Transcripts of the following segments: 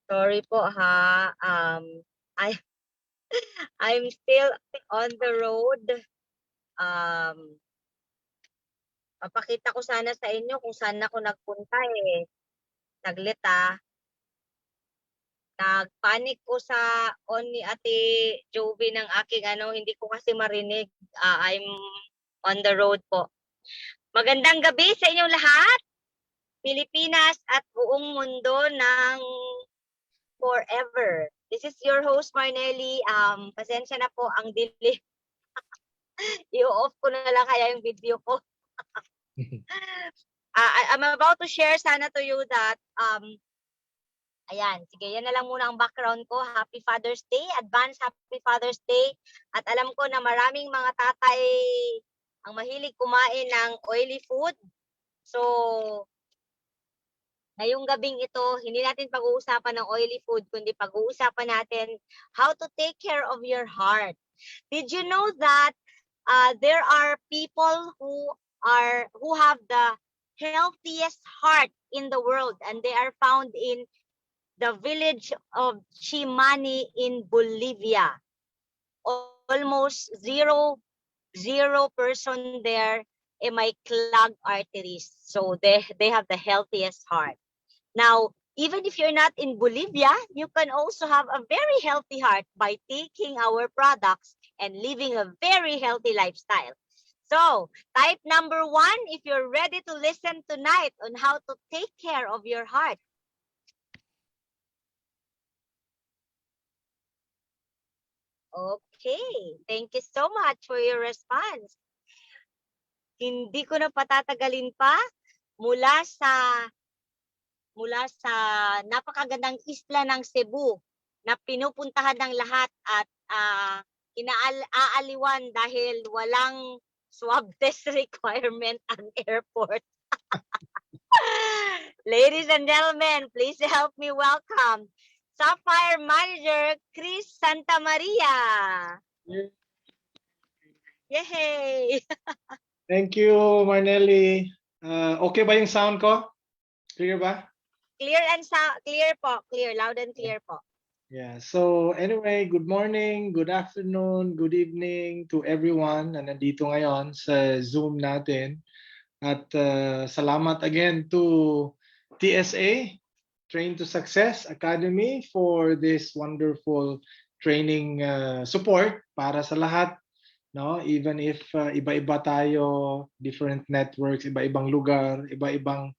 Sorry po ha. I I'm still on the road. Um, Papakita ko sana sa inyo kung saan ako nagpunta eh. Saglit ah. Nag-panic ko sa on ni Ate Jovi ng aking hindi ko kasi marinig. I'm on the road po. Magandang gabi sa inyong lahat, Pilipinas at buong mundo ng forever. This is your host, Marnelly. Pasensya na po ang delay. I-off ko na lang kaya yung video ko. I'm about to share sana to you that ayan, sige, yan na lang muna ang background ko. Happy Father's Day, advance Happy Father's Day. At alam ko na maraming mga tatay ang mahilig kumain ng oily food. So, ngayong gabing ito, hindi natin pag-uusapan ng oily food, kundi pag-uusapan natin how to take care of your heart. Did you know that there are people who have the healthiest heart in the world, and they are found in the village of Chimani in Bolivia. Almost zero person there may clogged arteries. So they have the healthiest heart. Now, even if you're not in Bolivia, you can also have a very healthy heart by taking our products and living a very healthy lifestyle. So, type number 1, if you're ready to listen tonight on how to take care of your heart. Okay, thank you so much for your response. Hindi ko na patatagalin pa mula sa napakagandang isla ng Cebu na pinupuntahan ng lahat at aaliwan dahil walang swab test requirement ang airport. Ladies and gentlemen, please help me welcome Sapphire Manager Chris Santa Maria. Yay! Thank you, Marnelly. Okay ba yung sound ko? Clear ba? Clear and clear po. Clear, loud and clear po. Yeah. So anyway, good morning, good afternoon, good evening to everyone na nandito ngayon sa Zoom natin. At salamat again to TSA, Train to Success Academy, for this wonderful training support para sa lahat. No, even if iba-iba tayo, different networks, iba-ibang lugar, iba-ibang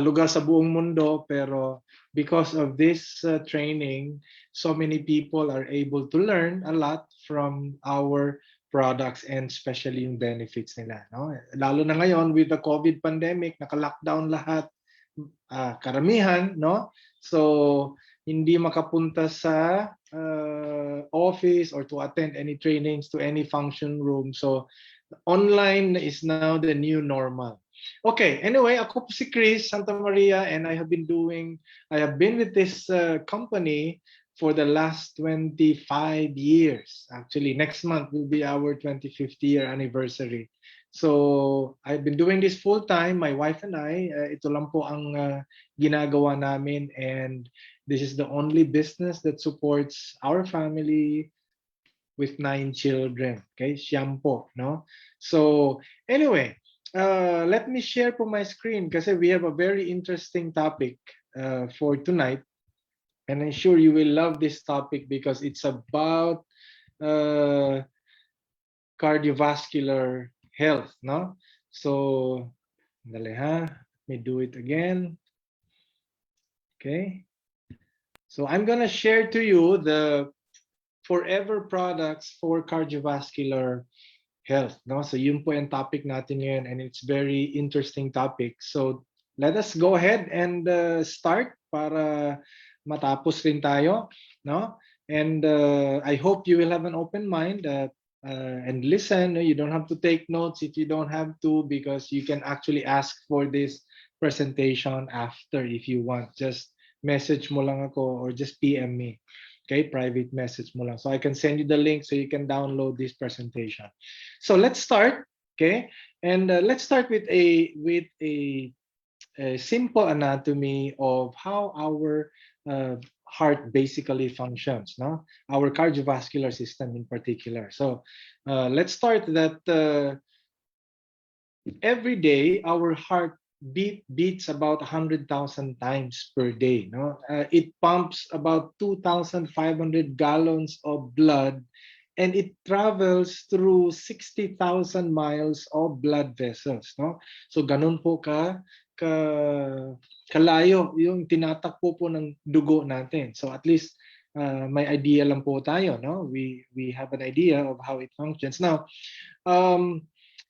lugar sa buong mundo, pero because of this training, so many people are able to learn a lot from our products and especially yung benefits nila. No? Lalo na ngayon with the COVID pandemic, naka-lockdown lahat, karamihan, no? So hindi makapunta sa office or to attend any trainings, to any function room. So online is now the new normal. Okay, anyway, ako po si Chris Santa Maria, and I have been with this company for the last 25 years. Actually, next month will be our 25th year anniversary. So I've been doing this full time. My wife and I, ito lang po ang ginagawa namin, and this is the only business that supports our family with 9 children. Okay, siyam po, no? So anyway, let me share po my screen kasi we have a very interesting topic for tonight, and I'm sure you will love this topic because it's about cardiovascular health, no? So, dali ha, let me do it again. Okay. So I'm gonna share to you the forever products for cardiovascular health, no? So yun po yung topic natin ngayon, and it's very interesting topic. So let us go ahead and start para matapos rin tayo, no? And I hope you will have an open mind and listen. You don't have to take notes if you don't have to, because you can actually ask for this presentation after if you want. Just message mo lang ako or just PM me. Okay, private message mo lang. So I can send you the link so you can download this presentation. So let's start, okay? And let's start with a simple anatomy of how our heart basically functions, no? Our cardiovascular system in particular. So let's start that every day our heart beats about 100,000 times per day, no? It pumps about 2,500 gallons of blood, and it travels through 60,000 miles of blood vessels, no? So ganun po ka kalayo yung tinatakbo po ng dugo natin. So at least may idea lang po tayo, no? We have an idea of how it functions. Now,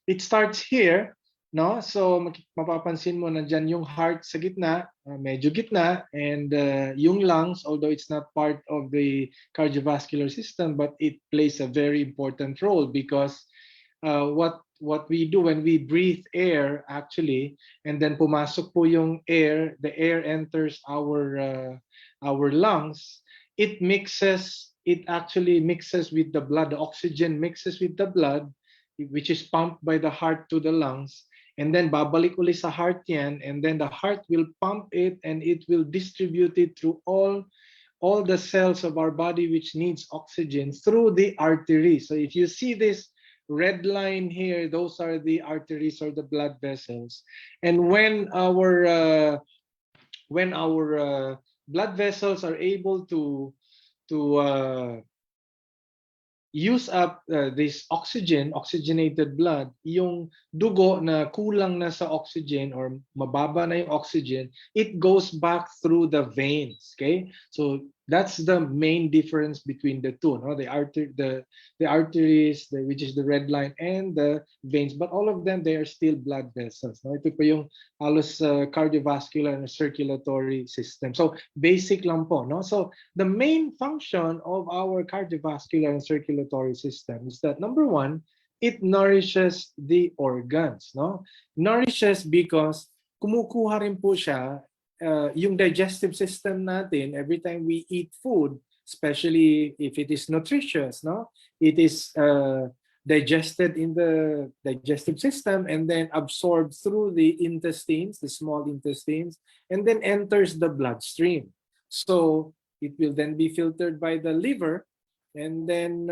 it starts here, no? So mapapansin mo nandiyan yung heart sa gitna, medyo gitna, and yung lungs, although it's not part of the cardiovascular system, but it plays a very important role because what we do when we breathe air actually, and then pumasok po yung air, the air enters our lungs, it actually mixes with the blood, the oxygen mixes with the blood, which is pumped by the heart to the lungs, and then babalik uli sa heart yan, and then the heart will pump it and it will distribute it through all the cells of our body which needs oxygen through the arteries. So if you see this red line here, those are the arteries or the blood vessels. And when our blood vessels are able to use up this oxygenated blood, yung dugo na kulang na sa oxygen or mababa na yung oxygen, it goes back through the veins, okay? So that's the main difference between the two, no? The arteries, which is the red line, and the veins, but all of them, they are still blood vessels, no? Ito po yung halos cardiovascular and circulatory system. So basic lang po, no? So the main function of our cardiovascular and circulatory system is that, number one, it nourishes the organs, no? Nourishes because kumukuha rin po siya yung digestive system natin every time we eat food, especially if it is nutritious, no? It is digested in the digestive system and then absorbed through the intestines, the small intestines, and then enters the bloodstream. So it will then be filtered by the liver, and then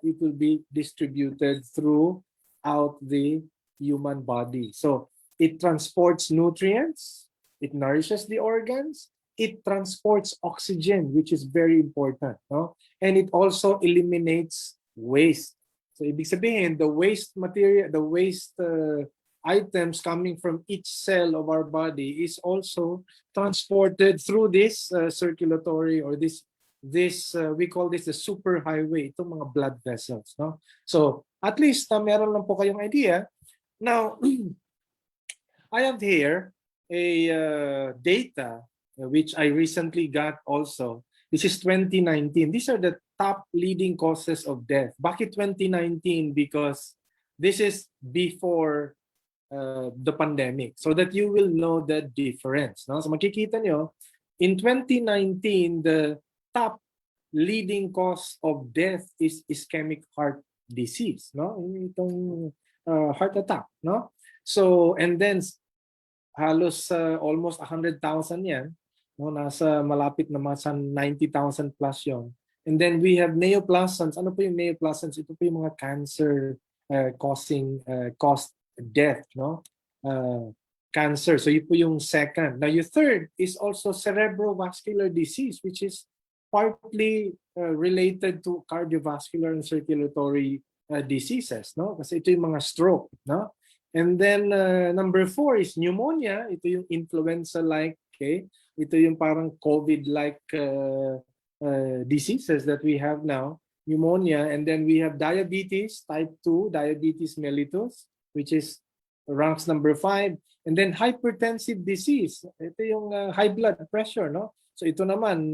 it will be distributed throughout the human body. So it transports nutrients, it nourishes the organs, it transports oxygen, which is very important, no? And it also eliminates waste. So ibig sabihin, the waste material, the waste items coming from each cell of our body is also transported through this circulatory, or this we call this the superhighway, itong mga blood vessels, no? So at least meron lang po kayong idea. Now, I have here a data which I recently got also. This is 2019. These are the top leading causes of death. Bakit 2019? Because this is before the pandemic, so that you will know the difference, no? So makikita nyo, in 2019, the top leading cause of death is ischemic heart disease, no? Itong heart attack, no? So, and then halos almost 100,000 yan, no? Nasa malapit na sa 90,000 plus yon. And then we have neoplasms. Ano po yung neoplasms? Ito po yung mga cancer caused death, no? Cancer. So yun po yung second. Now yung third is also cerebrovascular disease, which is partly related to cardiovascular and circulatory diseases, no? Kasi ito yung mga stroke, no? And then number 4 is pneumonia. Ito yung influenza-like, okay? Ito yung parang COVID-like diseases that we have now, pneumonia. And then we have diabetes, type 2, diabetes mellitus, which is ranks number 5. And then hypertensive disease. Ito yung high blood pressure, no? So ito naman,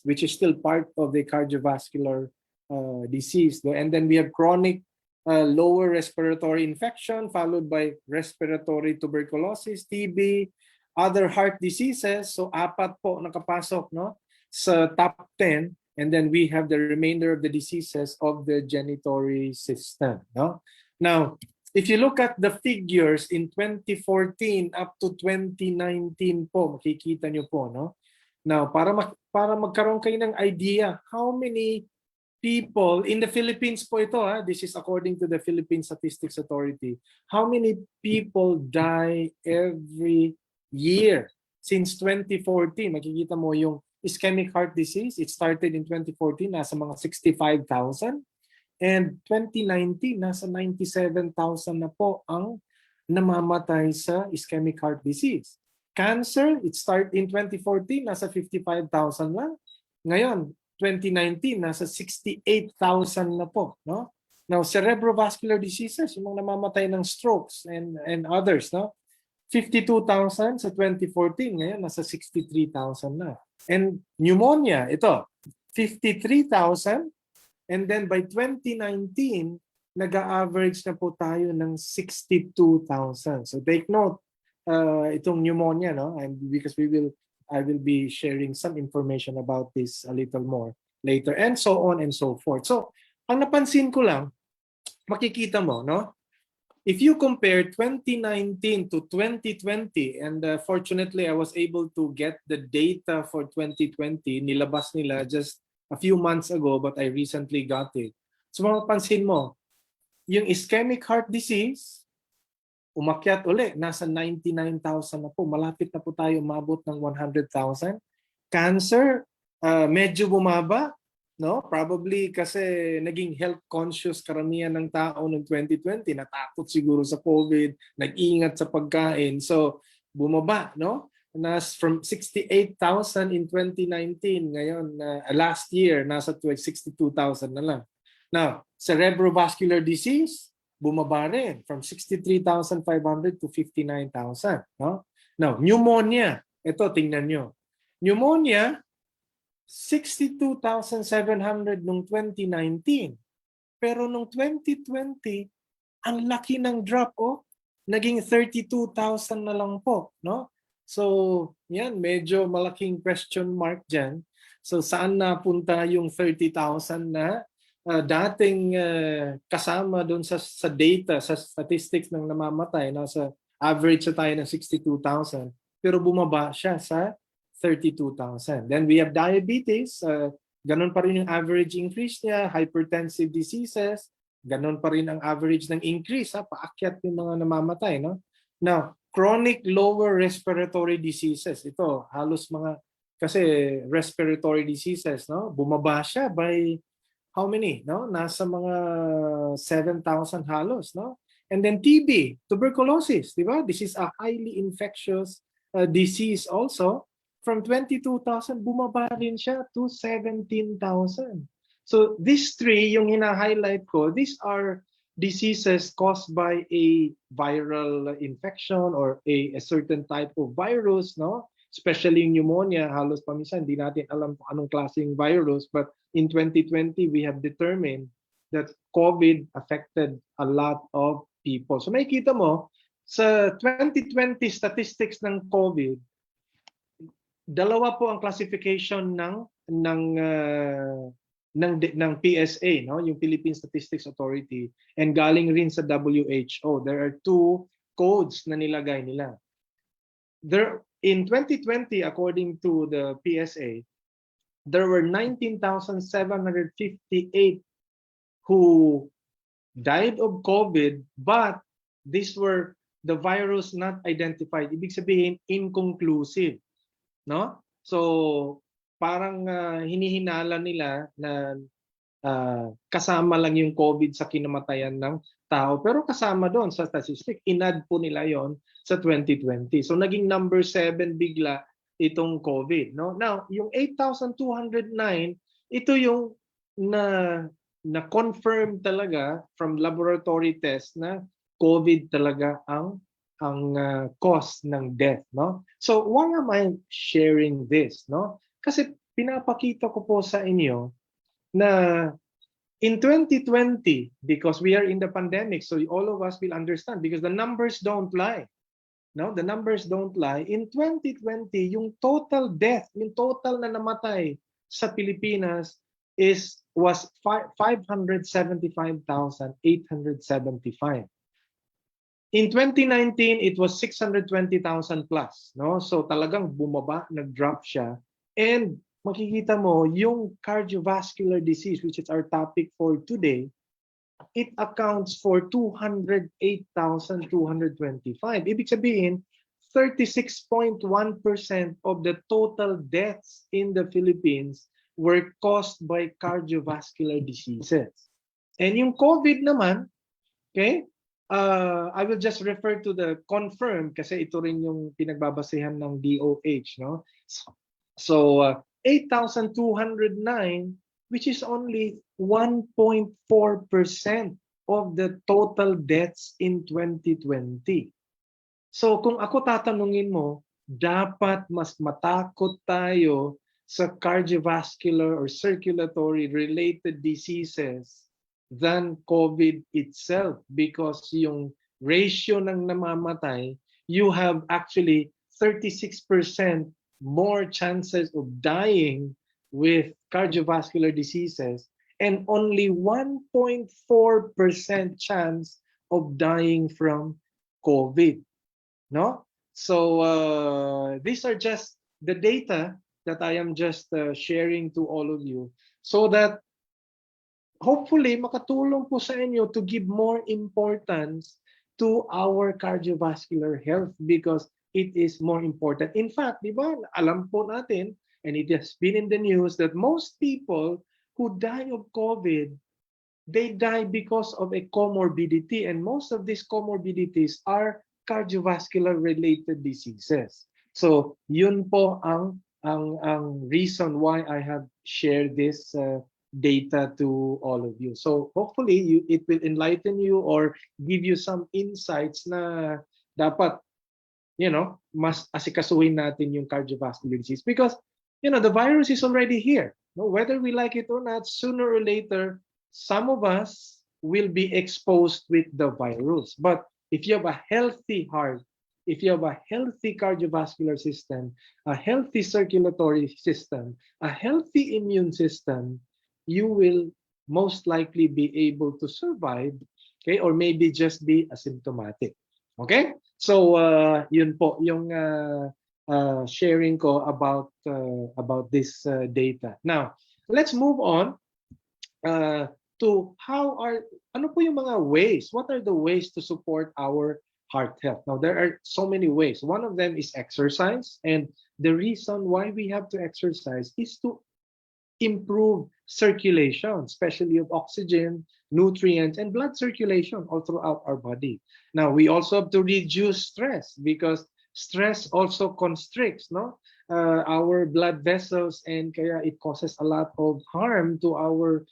which is still part of the cardiovascular disease. And then we have chronic lower respiratory infection, followed by respiratory tuberculosis, TB, other heart diseases. So 4 po nakapasok, no, sa top 10. And then we have the remainder of the diseases of the genitory system, no? Now, if you look at the figures in 2014 up to 2019 po, makikita nyo po, no? Now, para magkaroon kayo ng idea how many people in the Philippines po ito, this is according to the Philippine Statistics Authority, how many people die every year since 2014. Makikita mo yung ischemic heart disease, it started in 2014, nasa mga 65,000. And 2019, nasa 97,000 na po ang namamatay sa ischemic heart disease. Cancer, it started in 2014, nasa 55,000 lang. Ngayon, 2019, nasa 68,000 na po. No? Now, cerebrovascular diseases, yung mga namamatay ng strokes and others, no? 52,000 sa 2014, ngayon nasa 63,000 na. And pneumonia, ito, 53,000. And then by 2019, nag-average na po tayo ng 62,000. So take note, itong pneumonia, no? And because I will be sharing some information about this a little more later, and so on and so forth. So, ang napansin ko lang, makikita mo, no? If you compare 2019 to 2020, and fortunately I was able to get the data for 2020, nilabas nila just a few months ago, but I recently got it. So mapapansin mo, yung ischemic heart disease, umakyat uli, nasa 99,000 na po. Malapit na po tayo umabot ng 100,000. Cancer, medyo bumaba, no? Probably kasi naging health conscious karamihan ng tao noong 2020, natakot siguro sa COVID, nag-iingat sa pagkain. So, bumaba, no? From 68,000 in 2019, ngayon last year nasa 62,000 na lang. Now, cerebrovascular disease, bumaba rin from 63,500 to 59,000, no? Now, pneumonia, ito tingnan nyo. Pneumonia, 62,700 noong 2019. Pero noong 2020, ang laki ng drop, naging 32,000 na lang po, no? So, yan, medyo malaking question mark dyan. So, saan napunta yung 30,000 na dating kasama doon sa data, sa statistics ng namamatay, nasa average sa tayo ng 62,000, pero bumaba siya sa 32,000. Then we have diabetes, ganun pa rin yung average increase niya, hypertensive diseases, ganun pa rin ang average ng increase, paakyat yung mga namamatay, no? Now, chronic lower respiratory diseases, ito halos mga, kasi respiratory diseases, no? Bumaba siya by how many, no? Nasa mga 7,000 halos, no? And then TB, tuberculosis, di ba? This is a highly infectious disease also. From 22,000, bumaba rin siya to 17,000. So these three, yung hina-highlight ko, these are diseases caused by a viral infection or a certain type of virus, no? Especially pneumonia, halos paminsan hindi natin alam kung anong klaseng virus, but in 2020 we have determined that COVID affected a lot of people. So makikita mo sa 2020 statistics ng COVID, dalawa po ang classification ng PSA, no, yung Philippine Statistics Authority, and galing rin sa WHO. There are two codes na nilagay nila. There in 2020, according to the PSA, there were 19,758 who died of COVID, but these were the virus not identified. Ibig sabihin inconclusive. No? So parang hinihinala nila na kasama lang yung COVID sa kinamatayan ng tao, pero kasama doon sa statistic, inad po nila yon sa 2020. So naging number 7 bigla itong COVID, no? Now, yung 8,209, ito yung na confirm talaga from laboratory test na COVID talaga ang cause ng death, no? So why am I sharing this, no? Kasi pinapakita ko po sa inyo na in 2020, because we are in the pandemic, so all of us will understand because the numbers don't lie. No, the numbers don't lie. In 2020, yung total death, yung total na namatay sa Pilipinas was 575,875. In 2019, it was 620,000 plus, no? So talagang bumaba, nag-drop siya. And makikita mo, yung cardiovascular disease, which is our topic for today, it accounts for 208,225. Ibig sabihin, 36.1% of the total deaths in the Philippines were caused by cardiovascular diseases. And yung COVID naman, okay, I will just refer to the confirmed kasi ito rin yung pinagbabasehan ng DOH, no? So 8,209, which is only 1.4% of the total deaths in 2020. So kung ako tatanungin mo, dapat mas matakot tayo sa cardiovascular or circulatory related diseases than COVID itself, because yung ratio ng namamatay, you have actually 36% more chances of dying with cardiovascular diseases and only 1.4% chance of dying from COVID. No? So these are just the data that I am just sharing to all of you so that hopefully makatulong po sa inyo to give more importance to our cardiovascular health because it is more important. In fact, di ba, alam po natin, and it has been in the news that most people who die of COVID, they die because of a comorbidity, and most of these comorbidities are cardiovascular related diseases. So yun po ang reason why I have shared this data to all of you. So hopefully it will enlighten you or give you some insights na dapat, mas asikasuhin natin yung cardiovascular disease because, the virus is already here. No? Whether we like it or not, sooner or later, some of us will be exposed with the virus. But if you have a healthy heart, if you have a healthy cardiovascular system, a healthy circulatory system, a healthy immune system, you will most likely be able to survive, okay, or maybe just be asymptomatic. Okay? So yun po yung sharing ko about this data. Now, let's move on to ano po yung mga ways, what are the ways to support our heart health? Now, there are so many ways. One of them is exercise, and the reason why we have to exercise is to improve circulation, especially of oxygen, nutrients, and blood circulation all throughout our body. Now, we also have to reduce stress because stress also constricts our blood vessels, and kaya it causes a lot of harm to our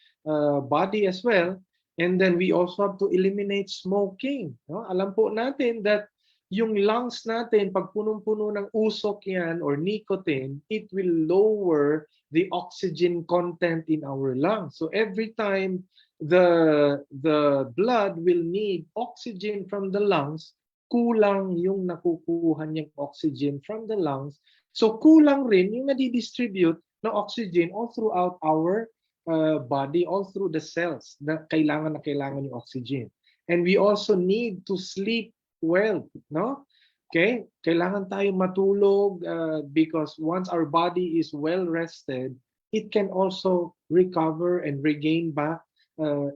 body as well. And then we also have to eliminate smoking. No? Alam po natin that yung lungs natin, pag punong-puno ng usok yan or nicotine, it will lower the oxygen content in our lungs. So every time the blood will need oxygen from the lungs, kulang yung nakukuha niyang oxygen from the lungs. So kulang rin yung nadidistribute na oxygen all throughout our body, all through the cells na kailangan yung oxygen. And we also need to sleep well, no? Okay? Kailangan tayo matulog because once our body is well rested, it can also recover and regain back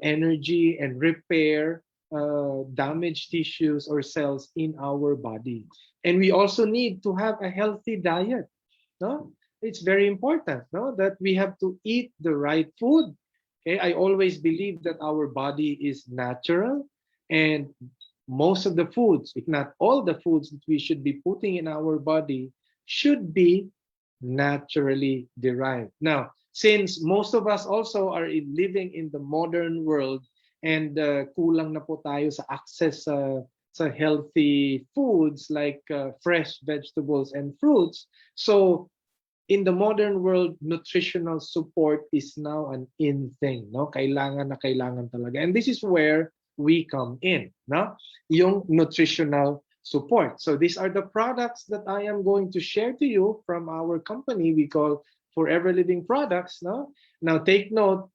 energy and repair damaged tissues or cells in our body. And we also need to have a healthy diet, no? It's very important, no? That we have to eat the right food. Okay? I always believe that our body is natural, and most of the foods, if not all the foods that we should be putting in our body should be naturally derived. Now, since most of us also are living in the modern world and kulang na po tayo sa access sa healthy foods like fresh vegetables and fruits, so in the modern world, nutritional support is now an in thing, no? Kailangan na kailangan talaga. And this is where we come in, no? Yung nutritional support. So these are the products that I am going to share to you from our company. We call Forever Living Products, no? Now take note,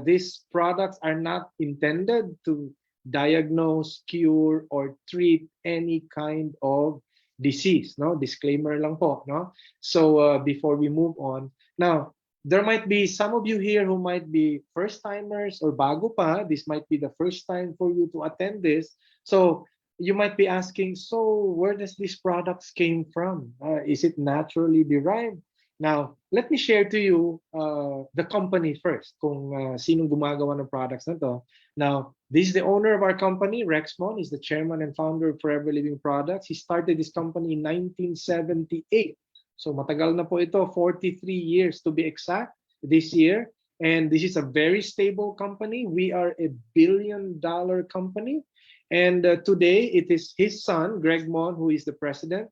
these products are not intended to diagnose, cure, or treat any kind of disease, no? Disclaimer lang po, no? So before we move on, now there might be some of you here who might be first timers or bago pa. This might be the first time for you to attend this. So you might be asking, so where does these products came from? Is it naturally derived? Now, let me share to you the company first, kung sinong gumagawa ng products na to. Now, this is the owner of our company, Rexmon. He's the chairman and founder of Forever Living Products. He started this company in 1978. So matagal na po ito, 43 years to be exact this year. And this is a very stable company. We are a billion-dollar company. And today it is his son, Greg Mon, who is the president.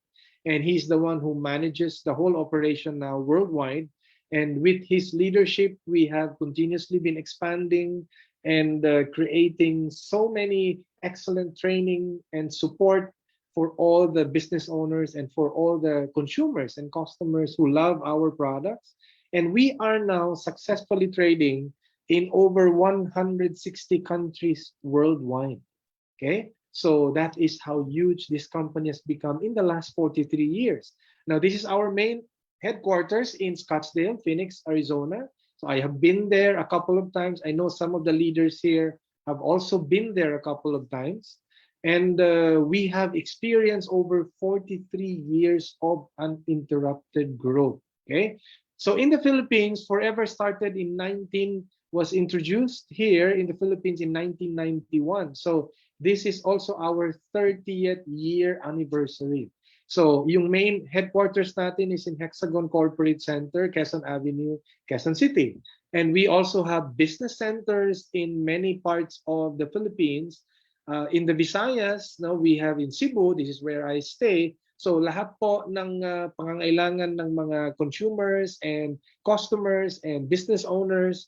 And he's the one who manages the whole operation now worldwide. And with his leadership, we have continuously been expanding and creating so many excellent training and support for all the business owners and for all the consumers and customers who love our products. And we are now successfully trading in over 160 countries worldwide. Okay, so that is how huge this company has become in the last 43 years. Now, this is our main headquarters in Scottsdale, Phoenix, Arizona. So I have been there a couple of times. I know some of the leaders here have also been there a couple of times. And we have experienced over 43 years of uninterrupted growth. Okay, so in the Philippines, Forever started in was introduced here in the Philippines in 1991. So this is also our 30th year anniversary. So yung main headquarters natin is in Hexagon Corporate Center, Quezon Avenue, Quezon City. And we also have business centers in many parts of the Philippines. In the Visayas, no, we have in Cebu, this is where I stay. So lahat po ng pangangailangan ng mga consumers and customers and business owners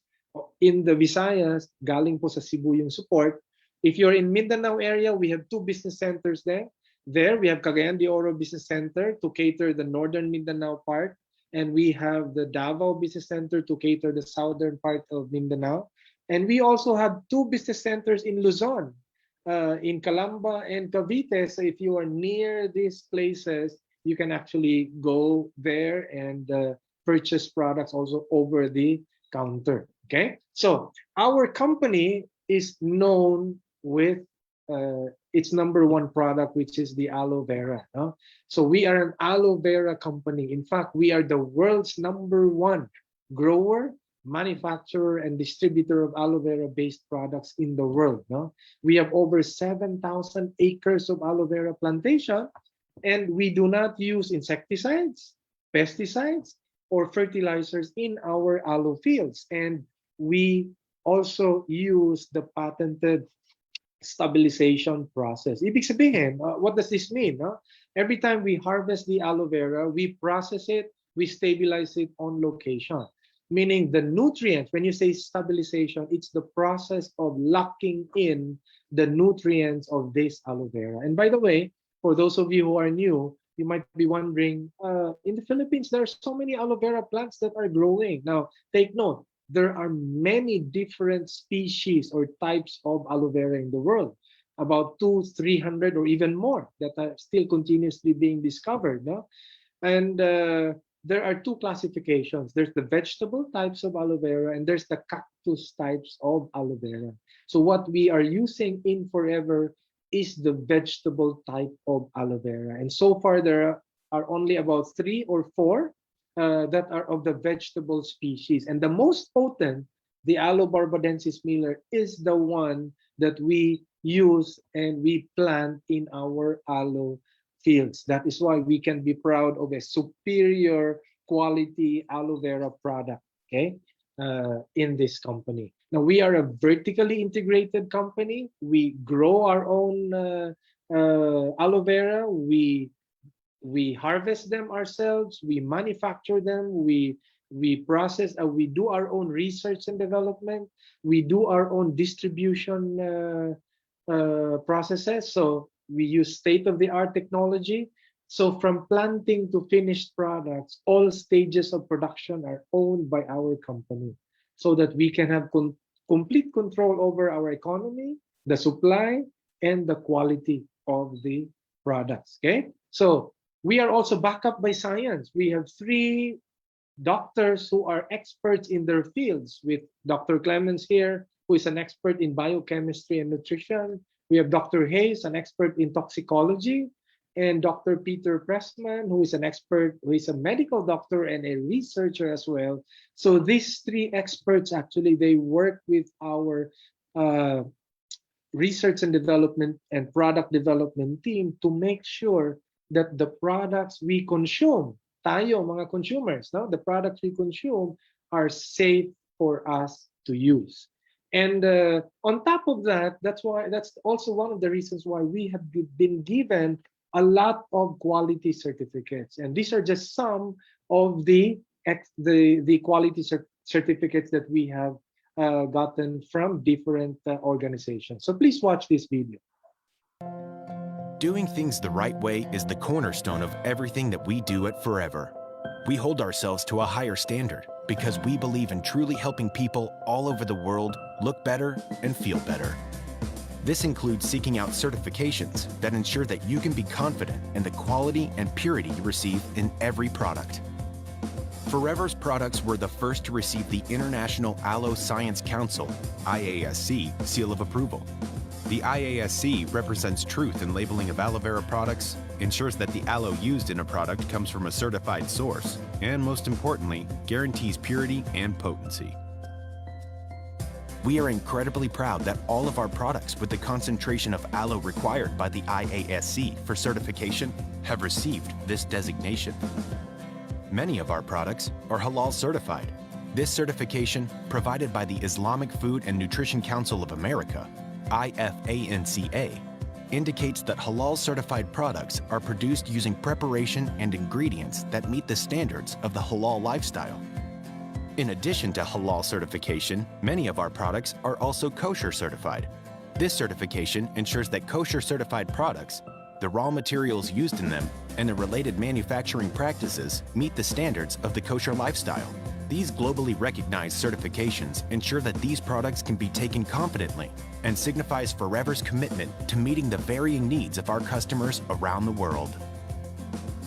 in the Visayas, galing po sa Cebu yung support. If you're in Mindanao area, we have two business centers there. There we have Cagayan de Oro Business Center to cater the northern Mindanao part, and we have the Davao Business Center to cater the southern part of Mindanao. And we also have two business centers in Luzon, in Calamba and Cavite. So if you are near these places, you can actually go there and purchase products also over the counter. Okay, so our company is known with its number one product, which is the aloe vera. No? So we are an aloe vera company. In fact, we are the world's number one grower, manufacturer, and distributor of aloe vera based products in the world. No? We have over 7,000 acres of aloe vera plantation, and we do not use insecticides, pesticides, or fertilizers in our aloe fields. And we also use the patented stabilization process. Ibig sabihin, what does this mean? Every time we harvest the aloe vera, we process it, we stabilize it on location. Meaning the nutrients, when you say stabilization, it's the process of locking in the nutrients of this aloe vera. And by the way, for those of you who are new, you might be wondering, in the Philippines, there are so many aloe vera plants that are growing. Now, take note, there are many different species or types of aloe vera in the world, about 200-300 or even more that are still continuously being discovered. No? And there are two classifications. There's the vegetable types of aloe vera and there's the cactus types of aloe vera. So what we are using in Forever is the vegetable type of aloe vera. And so far, there are only about 3 or 4 that are of the vegetable species. And the most potent, the Aloe barbadensis Miller, is the one that we use and we plant in our aloe fields. That is why we can be proud of a superior quality aloe vera product, okay, in this company. Now, we are a vertically integrated company. We grow our own aloe vera. We harvest them ourselves, we manufacture them, we process, we do our own research and development, we do our own distribution processes. So we use state-of-the-art technology. So from planting to finished products, all stages of production are owned by our company so that we can have complete control over our economy, the supply, and the quality of the products. Okay, so We are also backed up by science. We have 3 doctors who are experts in their fields, with Dr. Clemens here, who is an expert in biochemistry and nutrition. We have Dr. Hayes, an expert in toxicology, and Dr. Peter Pressman, who is an expert, who is a medical doctor and a researcher as well. So these 3 experts, actually, they work with our uh, research and development and product development team to make sure that the products we consume, tayo mga consumers, no, the products we consume are safe for us to use. And on top of that, that's also one of the reasons why we have been given a lot of quality certificates, and these are just some of the quality certificates that we have gotten from different organizations. So please watch this video. Doing things the right way is the cornerstone of everything that we do at Forever. We hold ourselves to a higher standard because we believe in truly helping people all over the world look better and feel better. This includes seeking out certifications that ensure that you can be confident in the quality and purity you receive in every product. Forever's products were the first to receive the International Aloe Science Council (IASC) seal of approval. The IASC represents truth in labeling of aloe vera products, ensures that the aloe used in a product comes from a certified source, and most importantly, guarantees purity and potency. We are incredibly proud that all of our products with the concentration of aloe required by the IASC for certification have received this designation. Many of our products are halal certified. This certification, provided by the Islamic Food and Nutrition Council of America, IFANCA, indicates that halal certified products are produced using preparation and ingredients that meet the standards of the halal lifestyle. In addition to halal certification, many of our products are also kosher certified. This certification ensures that kosher certified products, the raw materials used in them, and the related manufacturing practices meet the standards of the kosher lifestyle. These globally recognized certifications ensure that these products can be taken confidently and signifies Forever's commitment to meeting the varying needs of our customers around the world.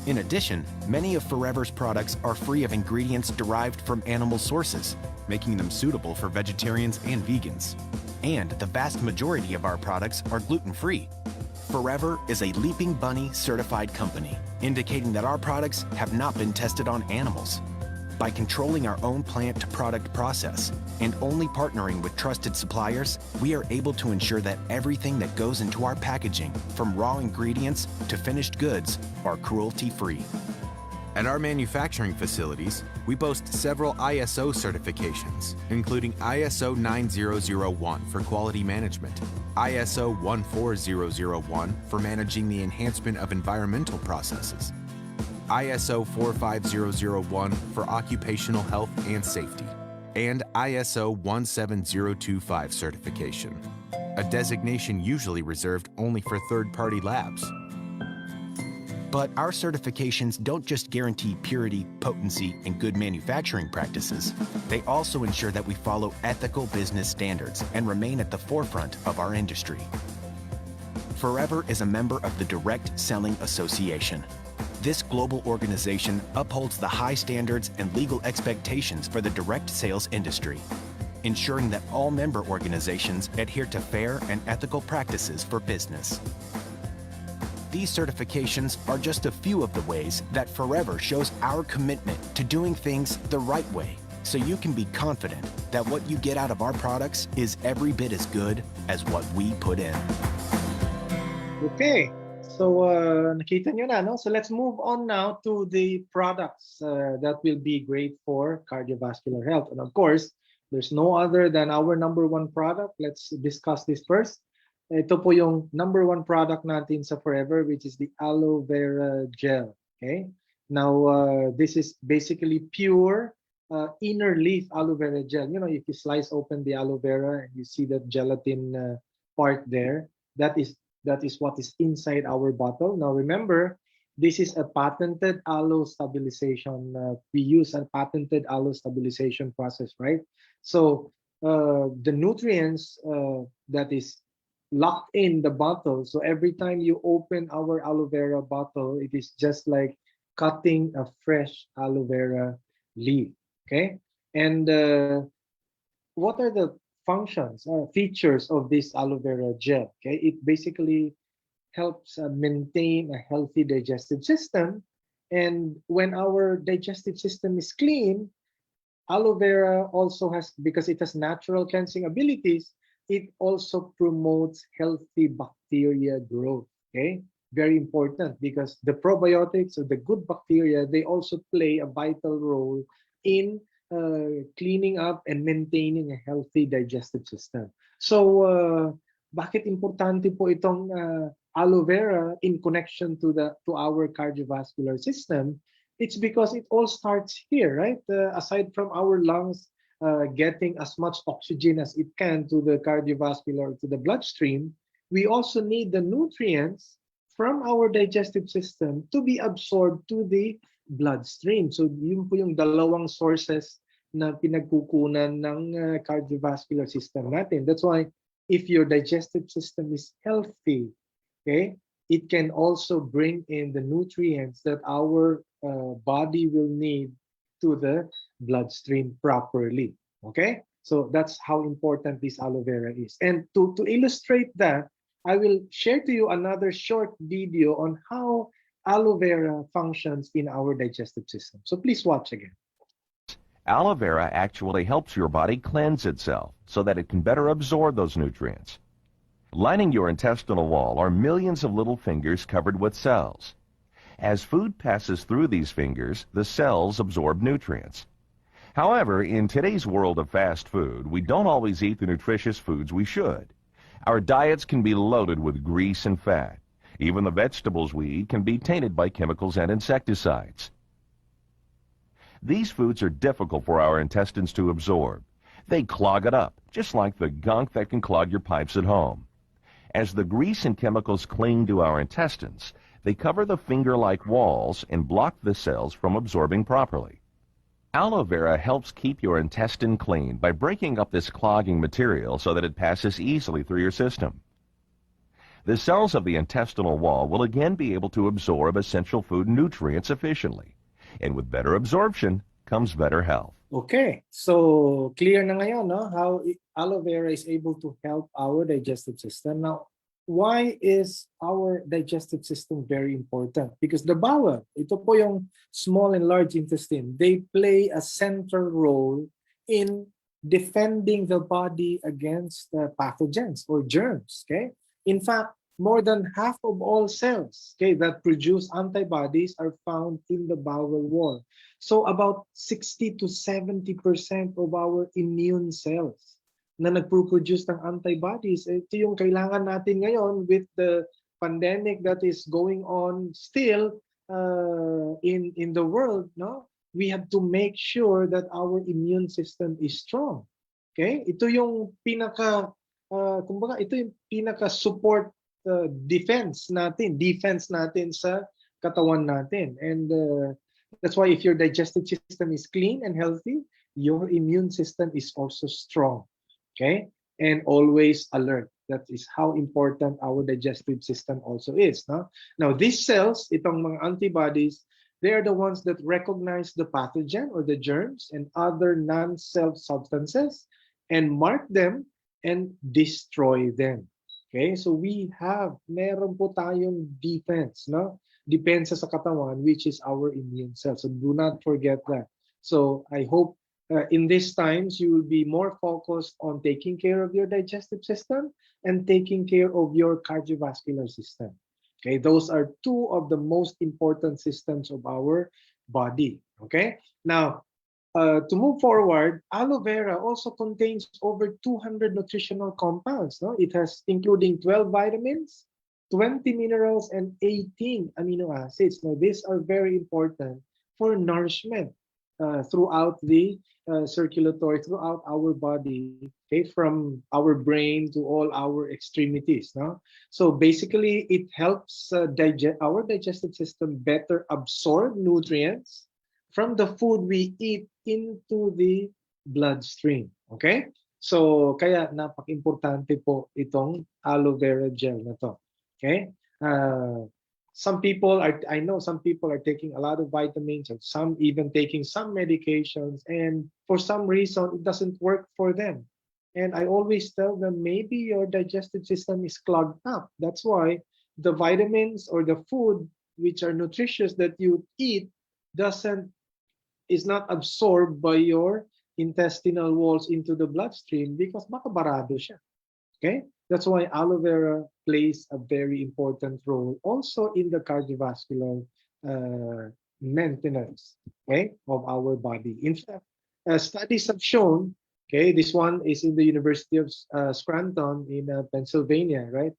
In addition, many of Forever's products are free of ingredients derived from animal sources, making them suitable for vegetarians and vegans. And the vast majority of our products are gluten-free. Forever is a Leaping Bunny certified company, indicating that our products have not been tested on animals. By controlling our own plant-to-product process and only partnering with trusted suppliers, we are able to ensure that everything that goes into our packaging, from raw ingredients to finished goods, are cruelty-free. At our manufacturing facilities, we boast several ISO certifications, including ISO 9001 for quality management, ISO 14001 for managing the enhancement of environmental processes, ISO 45001 for occupational health and safety, and ISO 17025 certification, a designation usually reserved only for third-party labs. But our certifications don't just guarantee purity, potency, and good manufacturing practices. They also ensure that we follow ethical business standards and remain at the forefront of our industry. Forever is a member of the Direct Selling Association. This global organization upholds the high standards and legal expectations for the direct sales industry, ensuring that all member organizations adhere to fair and ethical practices for business. These certifications are just a few of the ways that Forever shows our commitment to doing things the right way, so you can be confident that what you get out of our products is every bit as good as what we put in. Okay, so nakita nyo na, no? So let's move on now to the products that will be great for cardiovascular health. And of course, there's no other than our number one product. Let's discuss this first. Ito po yung number one product natin sa Forever, which is the aloe vera gel. Okay, now this is basically pure inner leaf aloe vera gel. You know, if you slice open the aloe vera and you see that gelatin part there, that is what is inside our bottle. Now remember, this is a patented aloe stabilization. We use a patented aloe stabilization process, right? So the nutrients that is locked in the bottle. So every time you open our aloe vera bottle, it is just like cutting a fresh aloe vera leaf. Okay. And what are the functions or features of this aloe vera gel? Okay. It basically helps maintain a healthy digestive system. And when our digestive system is clean, aloe vera also has, because it has natural cleansing abilities, it also promotes healthy bacteria growth. Okay, very important, because the probiotics or the good bacteria, they also play a vital role in cleaning up and maintaining a healthy digestive system. So bakit importante po itong aloe vera in connection to our cardiovascular system? It's because it all starts here, right? Aside from our lungs getting as much oxygen as it can to the cardiovascular, to the bloodstream, we also need the nutrients from our digestive system to be absorbed to the bloodstream. So yun po yung dalawang sources na pinagkukunan ng cardiovascular system natin. That's why if your digestive system is healthy, okay, it can also bring in the nutrients that our body will need to the bloodstream properly. Okay, so that's how important this aloe vera is. And to illustrate that, I will share to you another short video on how aloe vera functions in our digestive system. So please watch again. Aloe vera actually helps your body cleanse itself so that it can better absorb those nutrients. Lining your intestinal wall are millions of little fingers covered with cells. As food passes through these fingers, the cells absorb nutrients. However, in today's world of fast food, we don't always eat the nutritious foods we should. Our diets can be loaded with grease and fat. Even the vegetables we eat can be tainted by chemicals and insecticides. These foods are difficult for our intestines to absorb. They clog it up, just like the gunk that can clog your pipes at home. As the grease and chemicals cling to our intestines, they cover the finger-like walls and block the cells from absorbing properly. Aloe vera helps keep your intestine clean by breaking up this clogging material so that it passes easily through your system. The cells of the intestinal wall will again be able to absorb essential food nutrients efficiently. And with better absorption comes better health. Okay, so clear na ngayon, no, how aloe vera is able to help our digestive system. Now, why is our digestive system very important? Because the bowel, ito po yung small and large intestine, they play a central role in defending the body against pathogens or germs. Okay, in fact, more than half of all cells, okay, that produce antibodies are found in the bowel wall. So about 60 to 70% of our immune cells na nagpo-produce ng antibodies, ito yung kailangan natin ngayon with the pandemic that is going on still in the world, no? We have to make sure that our immune system is strong. Okay? Ito yung kumbaga, ito yung pinaka support defense natin sa katawan natin. And that's why if your digestive system is clean and healthy, your immune system is also strong. Okay? And always alert. That is how important our digestive system also is. No? Now, these cells, itong mga antibodies, they are the ones that recognize the pathogen or the germs and other non-self substances and mark them and destroy them. Okay? So meron po tayong defense, no? Depensa sa katawan, which is our immune cells. So do not forget that. So I hope in these times, you will be more focused on taking care of your digestive system and taking care of your cardiovascular system. Okay, those are two of the most important systems of our body. Okay, now to move forward, aloe vera also contains over 200 nutritional compounds. No, it has including 12 vitamins, 20 minerals, and 18 amino acids. Now, these are very important for nourishment throughout the circulatory, throughout our body, okay, from our brain to all our extremities. No? So basically, it helps our digestive system better absorb nutrients from the food we eat into the bloodstream. Okay, So, kaya napaka-importante po itong aloe vera gel na to. Okay? Some people I know some people are taking a lot of vitamins and some even taking some medications, and for some reason it doesn't work for them. And I always tell them maybe your digestive system is clogged up. That's why the vitamins or the food which are nutritious that you eat doesn't is not absorbed by your intestinal walls into the bloodstream because baka barado siya. Okay? That's why aloe vera plays a very important role also in the cardiovascular maintenance, okay, of our body. In fact, studies have shown, okay, this one is in the University of Scranton in Pennsylvania, right?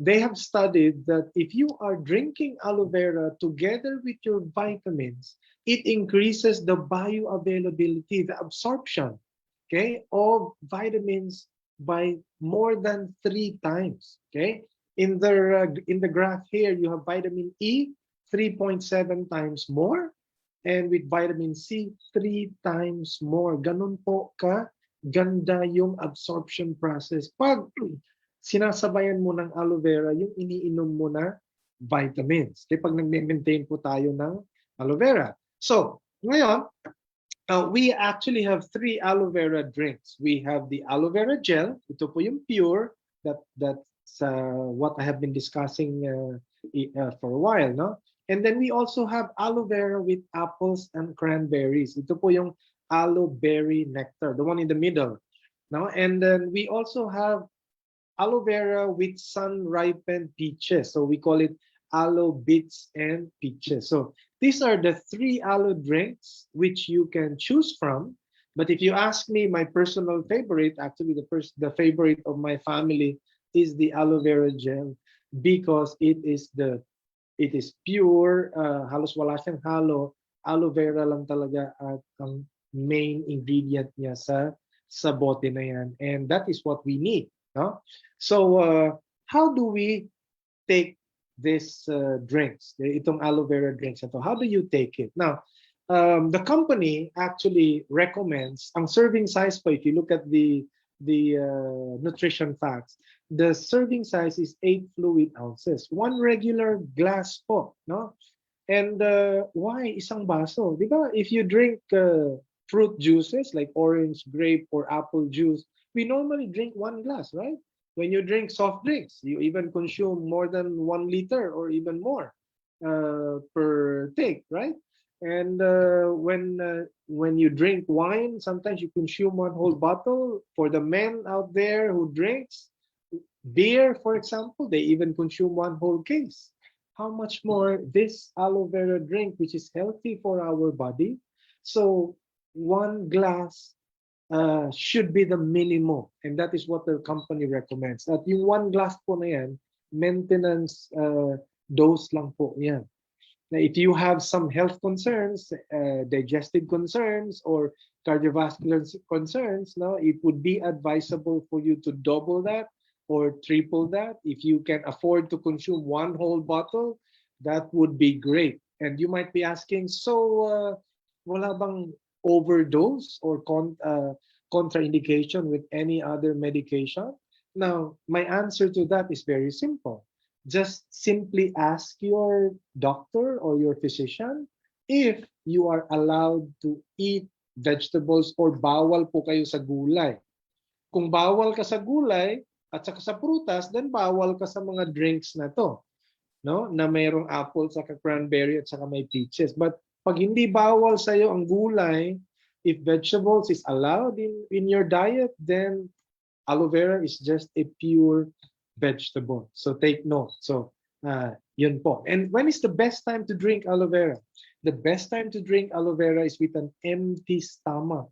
They have studied that if you are drinking aloe vera together with your vitamins, it increases the bioavailability, the absorption, okay, of vitamins by more than 3 times. Okay, in the graph here, you have vitamin E 3.7 times more, and with vitamin C 3 times more. Ganun po ka ganda yung absorption process. Pag sinasabayan mo ng aloe vera yung iniinom mo na vitamins. Kaya pag nag-maintain po tayo ng aloe vera. So, ngayon, we actually have 3 aloe vera drinks. We have the aloe vera gel. Ito po yung pure. That's what I have been discussing for a while, no? And then we also have aloe vera with apples and cranberries. Ito po yung aloe berry nectar, the one in the middle. No? And then we also have aloe vera with sun-ripened peaches. So we call it aloe bits and peaches. So these are the 3 aloe drinks which you can choose from. But if you ask me, my personal favorite, actually the favorite of my family is the aloe vera gel because it is pure, halos wala siyang halo, aloe vera lang talaga at ang main ingredient niya sa bote na yan. And that is what we need. No? So, how do we take these drinks, itong aloe vera drinks? How do you take it? Now, the company actually recommends, ang serving size po, if you look at the nutrition facts, the serving size is 8 fluid ounces. 1 regular glass po. No? And why isang baso? Di ba? If you drink fruit juices like orange, grape, or apple juice, we normally drink 1 glass, right? When you drink soft drinks, you even consume more than 1 liter or even more per take, right? And when you drink wine, sometimes you consume 1 whole bottle. For the men out there who drinks beer, for example, they even consume 1 whole case. How much more this aloe vera drink, which is healthy for our body? So 1 glass should be the minimum, and that is what the company recommends. At yung 1 glass po na yan, maintenance dose lang po yan. Now, if you have some health concerns, digestive concerns, or cardiovascular concerns, no, it would be advisable for you to double that or triple that. If you can afford to consume 1 whole bottle, that would be great. And you might be asking, so wala bang overdose or contraindication with any other medication? Now, my answer to that is very simple. Just simply ask your doctor or your physician if you are allowed to eat vegetables or bawal po kayo sa gulay. Kung bawal ka sa gulay at saka sa prutas, then bawal ka sa mga drinks na to, no? Na mayroong apple, saka cranberry at saka may peaches. But pag hindi bawal sa iyo ang gulay, if vegetables is allowed in your diet, then aloe vera is just a pure vegetable. So take note. So yun po. And when is the best time to drink aloe vera? The best time to drink aloe vera is with an empty stomach.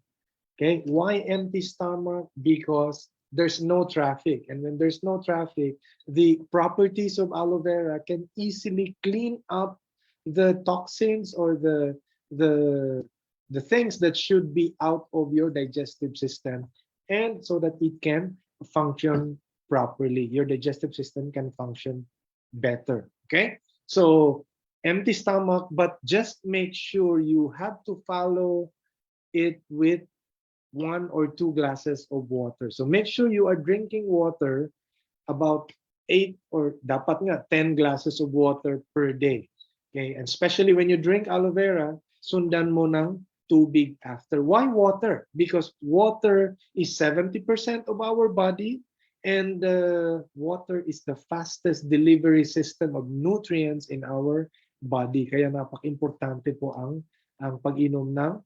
Okay, why empty stomach? Because there's no traffic, and when there's no traffic, the properties of aloe vera can easily clean up the toxins or the things that should be out of your digestive system, and so that it can function properly. Your digestive system can function better. Okay, so empty stomach, but just make sure you have to follow it with 1 or 2 glasses of water. So make sure you are drinking water about 8 or dapat nga 10 glasses of water per day. Okay, and especially when you drink aloe vera, sundan mo ng tubig after. Why water? Because water is 70% of our body, and water is the fastest delivery system of nutrients in our body. Kaya napaka-importante po ang pag-inom ng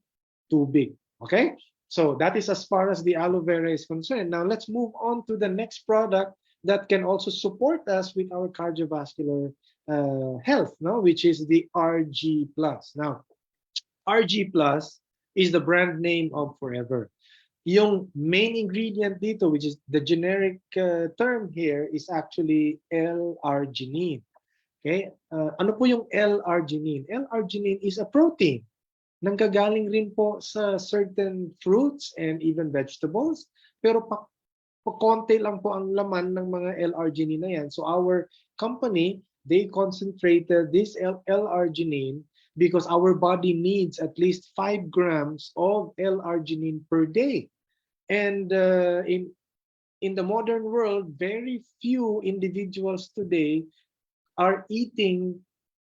tubig. Okay? So that is as far as the aloe vera is concerned. Now let's move on to the next product that can also support us with our cardiovascular health, no? Which is the RG Plus. Now, RG Plus is the brand name of Forever. Yung main ingredient dito, which is the generic term here, is actually L-arginine. Okay? Ano po yung L-arginine? L-arginine is a protein. Nanggagaling rin po sa certain fruits and even vegetables. Pero konti lang po ang laman ng mga L-arginine na yan. So our company, they concentrated this L-arginine because our body needs at least 5 grams of L-arginine per day. And in the modern world, very few individuals today are eating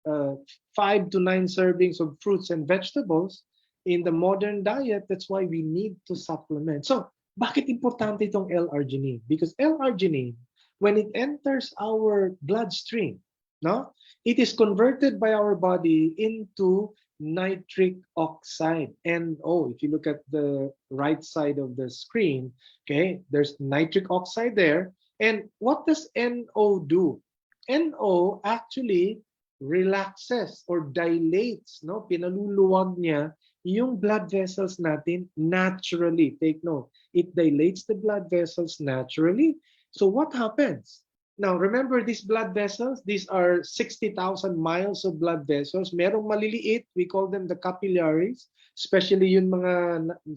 5 to 9 servings of fruits and vegetables in the modern diet. That's why we need to supplement. So, bakit importante itong L-arginine? Because L-arginine, when it enters our bloodstream, no, it is converted by our body into nitric oxide, NO. If you look at the right side of the screen, okay, there's nitric oxide there. And what does NO do? NO actually relaxes or dilates, no? Pinaluluwag niya yung blood vessels natin naturally. Take note, it dilates the blood vessels naturally. So what happens? Now, remember these blood vessels, these are 60,000 miles of blood vessels. Merong maliliit, we call them the capillaries, especially yung mga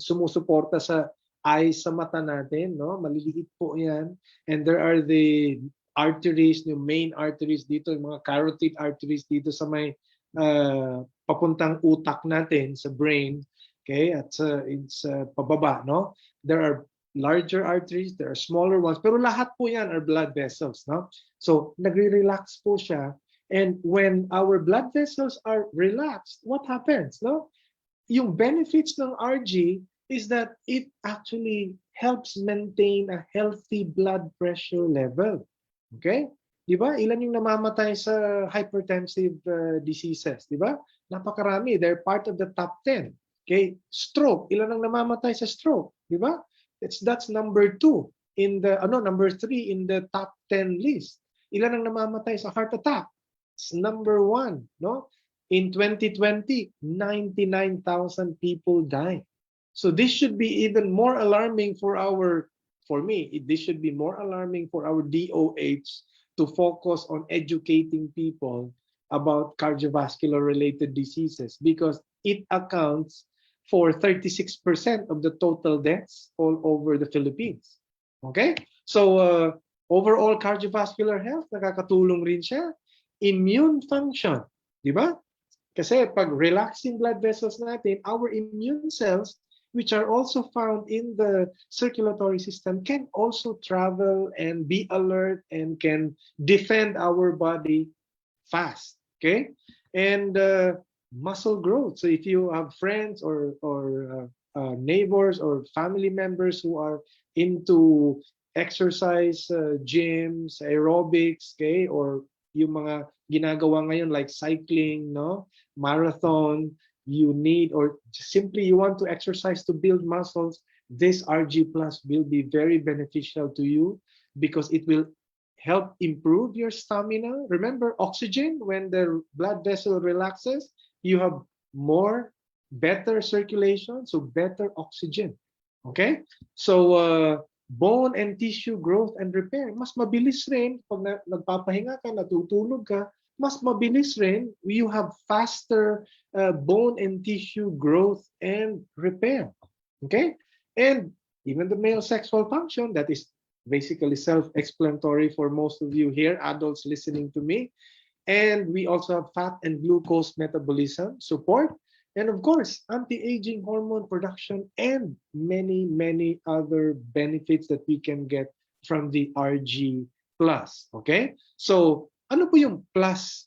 sumusuporta sa eyes sa mata natin, no? Maliliit po yan. And there are the arteries, yung main arteries dito, yung mga carotid arteries dito sa may papuntang utak natin sa brain, okay, at it's pababa, no? There are larger arteries, there are smaller ones, pero lahat po yan are blood vessels, no? So nagre-relax po siya, and when our blood vessels are relaxed, what happens, no? Yung benefits ng RG is that it actually helps maintain a healthy blood pressure level. Okay? Di ba? Ilan yung namamatay sa hypertensive diseases, di ba? Napakarami. They're part of the top 10. Okay? Stroke. Ilan ang namamatay sa stroke, di ba? That's number 2 in the number 3 in the top 10 list. Ilan ang namamatay sa heart attack? It's number 1, no? In 2020, 99,000 people died. So this should be even more alarming for me. This should be more alarming for our DOH to focus on educating people about cardiovascular related diseases, because it accounts for 36% of the total deaths all over the Philippines. Okay? So overall cardiovascular health, nakakatulong rin siya. Immune function, di ba? Kasi pag relaxing blood vessels natin, our immune cells, which are also found in the circulatory system, can also travel and be alert and can defend our body fast. Okay? And muscle growth. So if you have friends or neighbors or family members who are into exercise, gyms, aerobics, okay, or yung mga ginagawa ngayon like cycling, no, marathon, you need, or simply you want to exercise to build muscles, this RG Plus will be very beneficial to you because it will help improve your stamina. Remember, oxygen, when the blood vessel relaxes, you have better circulation, so better oxygen. Okay? So, bone and tissue growth and repair, mas mabilis rin pag nagpapahinga ka, natutulog ka, mas mabilis rin, you have faster bone and tissue growth and repair. Okay? And even the male sexual function, that is basically self-explanatory for most of you here, adults listening to me. And we also have fat and glucose metabolism support. and of course, anti-aging hormone production and many, many other benefits that we can get from the RG Plus. Okay? So, ano po yung plus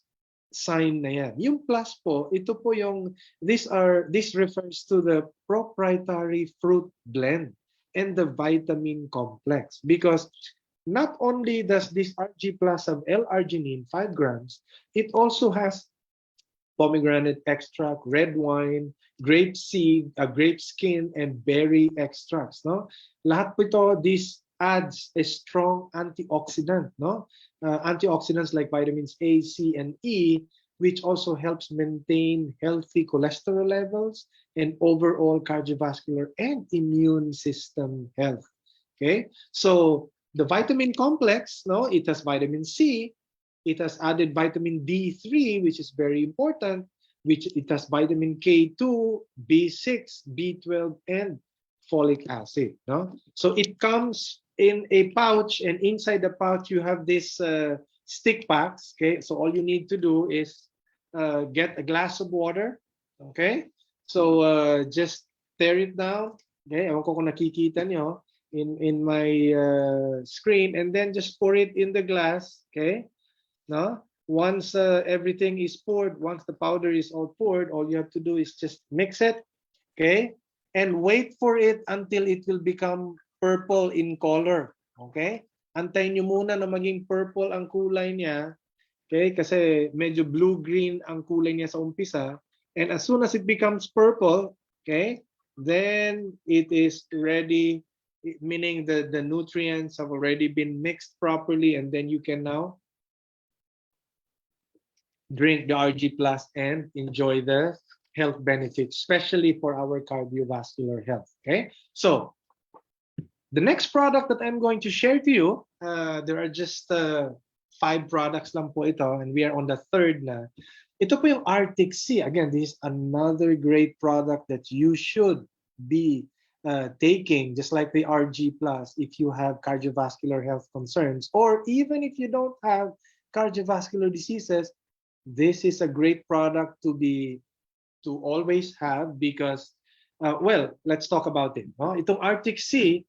sign na yan? Yung plus po, ito po yung, this refers to the proprietary fruit blend and the vitamin complex. Because not only does this RG Plus have L-arginine, 5 grams, it also has pomegranate extract, red wine, grape seed, grape skin, and berry extracts. No, lahat po ito. This adds a strong antioxidant. No, antioxidants like vitamins A, C, and E, which also helps maintain healthy cholesterol levels and overall cardiovascular and immune system health. Okay, so the vitamin complex, no, it has vitamin C. It has added vitamin D3, which is very important, which it has vitamin K2, B6, B12, and folic acid. No? So it comes in a pouch, and inside the pouch you have this stick packs. Okay, so all you need to do is get a glass of water. Okay, so just tear it down. Okay, ewan ko kung nakikita nyo in my screen, and then just pour it in the glass. Okay. No? Once everything is poured, once the powder is all poured, all you have to do is just mix it, okay? And wait for it until it will become purple in color, okay? Antayin nyo muna na maging purple ang kulay niya, okay? Kasi medyo blue-green ang kulay niya sa umpisa. And as soon as it becomes purple, okay, then it is ready, meaning the nutrients have already been mixed properly, and then you can now drink the RG Plus and enjoy the health benefits, especially for our cardiovascular health. Okay, so the next product that I'm going to share to you, there are just 5 products lang po ito, and we are on the 3rd na. Ito po yung Arctic Sea. Again, this is another great product that you should be taking, just like the RG Plus, if you have cardiovascular health concerns, or even if you don't have cardiovascular diseases. This is a great product to always have because, well, let's talk about it. No? Itong Arctic Sea,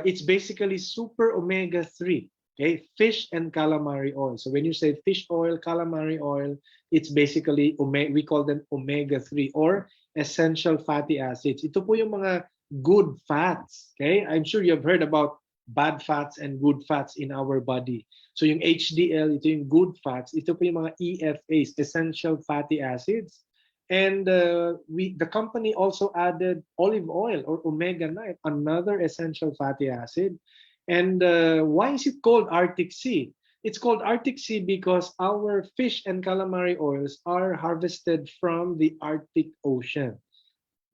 it's basically super omega-3, okay? Fish and calamari oil. So when you say fish oil, calamari oil, it's basically, we call them omega-3 or essential fatty acids. Ito po yung mga good fats, okay? I'm sure you've heard about bad fats and good fats in our body. So yung HDL, ito yung good fats. Ito po yung mga EFAs, essential fatty acids. And the company also added olive oil or omega-9, another essential fatty acid. And why is it called Arctic Sea? It's called Arctic Sea because our fish and calamari oils are harvested from the Arctic Ocean.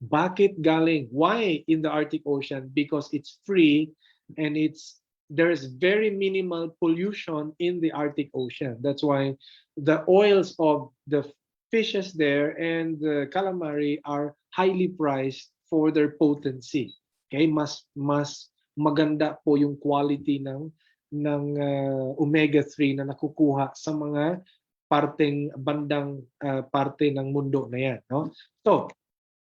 Bakit galing? Why in the Arctic Ocean? Because it's free and there is very minimal pollution in the Arctic Ocean. That's why the oils of the fishes there and the calamari are highly priced for their potency. Okay, mas maganda po yung quality ng omega-3 na nakukuha sa mga bandang parte ng mundo na yan, no? So,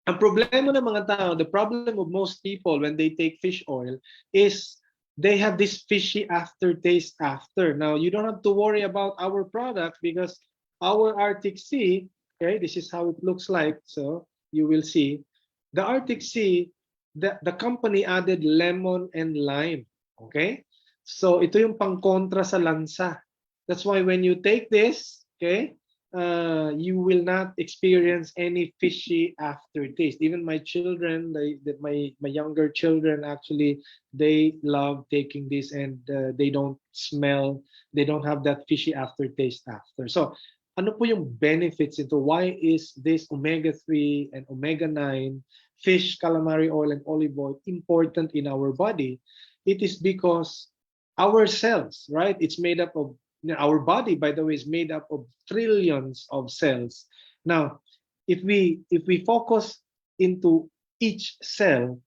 ang problema ng mga tao, the problem of most people when they take fish oil is they have this fishy aftertaste after. Now, you don't have to worry about our product because our Arctic Sea, okay, this is how it looks like. So you will see the Arctic Sea, the company added lemon and lime. Okay, so ito yung pang-kontra sa lansa. That's why when you take this, okay, you will not experience any fishy aftertaste. Even my children, my younger children, actually, they love taking this, and they don't have that fishy aftertaste after. So, ano po yung benefits ito? Why is this omega-3 and omega-9, fish, calamari oil, and olive oil important in our body? It is because our cells, right? It's made up of our body, by the way, is made up of trillions of cells. Now, if we focus into each cell,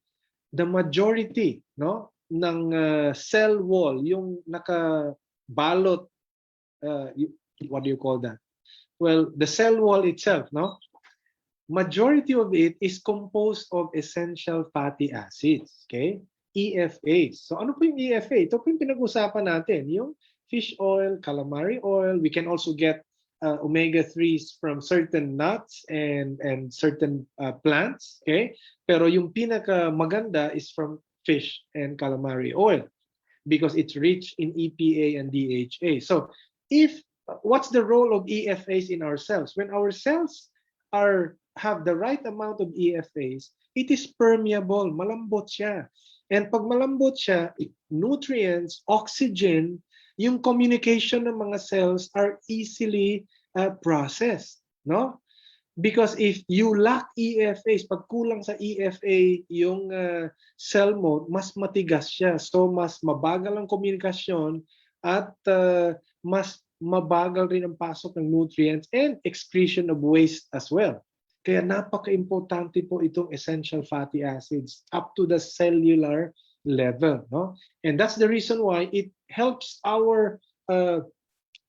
the majority, no, ng cell wall, yung nakabalot, what do you call that? Well, the cell wall itself, no, majority of it is composed of essential fatty acids, okay? EFAs. So ano po yung EFA? Ito po yung pinag-usapan natin, yung fish oil, calamari oil. We can also get omega-3s from certain nuts and certain plants, okay? Pero yung pinaka maganda is from fish and calamari oil because it's rich in EPA and DHA. So if what's the role of EFAs in our cells? When our cells have the right amount of EFAs, it is permeable, malambot siya. And pag malambot siya, nutrients, oxygen, yung communication ng mga cells are easily processed, no? Because if you lack EFAs, pag kulang sa EFA yung cell mo, mas matigas siya. So mas mabagal ang komunikasyon at mas mabagal rin ang pasok ng nutrients and excretion of waste as well. Kaya napaka-importante po itong essential fatty acids up to the cellular level, no? And that's the reason why it helps our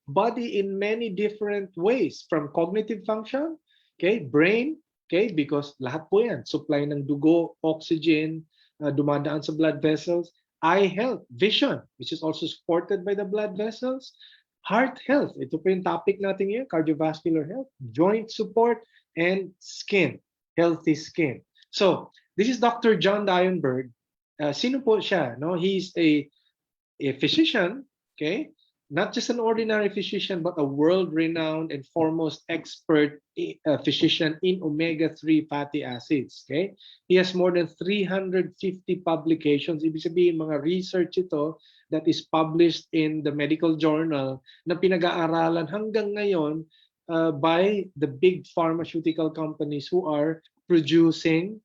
body in many different ways, from cognitive function, okay, brain, okay, because lahat po yan, supply ng dugo, oxygen, dumadaan sa blood vessels, eye health, vision, which is also supported by the blood vessels, heart health, ito po yung topic natin ngayon, cardiovascular health, joint support, and skin, healthy skin. So, this is Dr. John Dionberg. Sino po siya? No? He's a physician, okay? Not just an ordinary physician, but a world-renowned and foremost expert physician in omega-3 fatty acids, okay? He has more than 350 publications. Ibig sabihin, mga research ito that is published in the medical journal na pinag-aaralan hanggang ngayon by the big pharmaceutical companies who are producing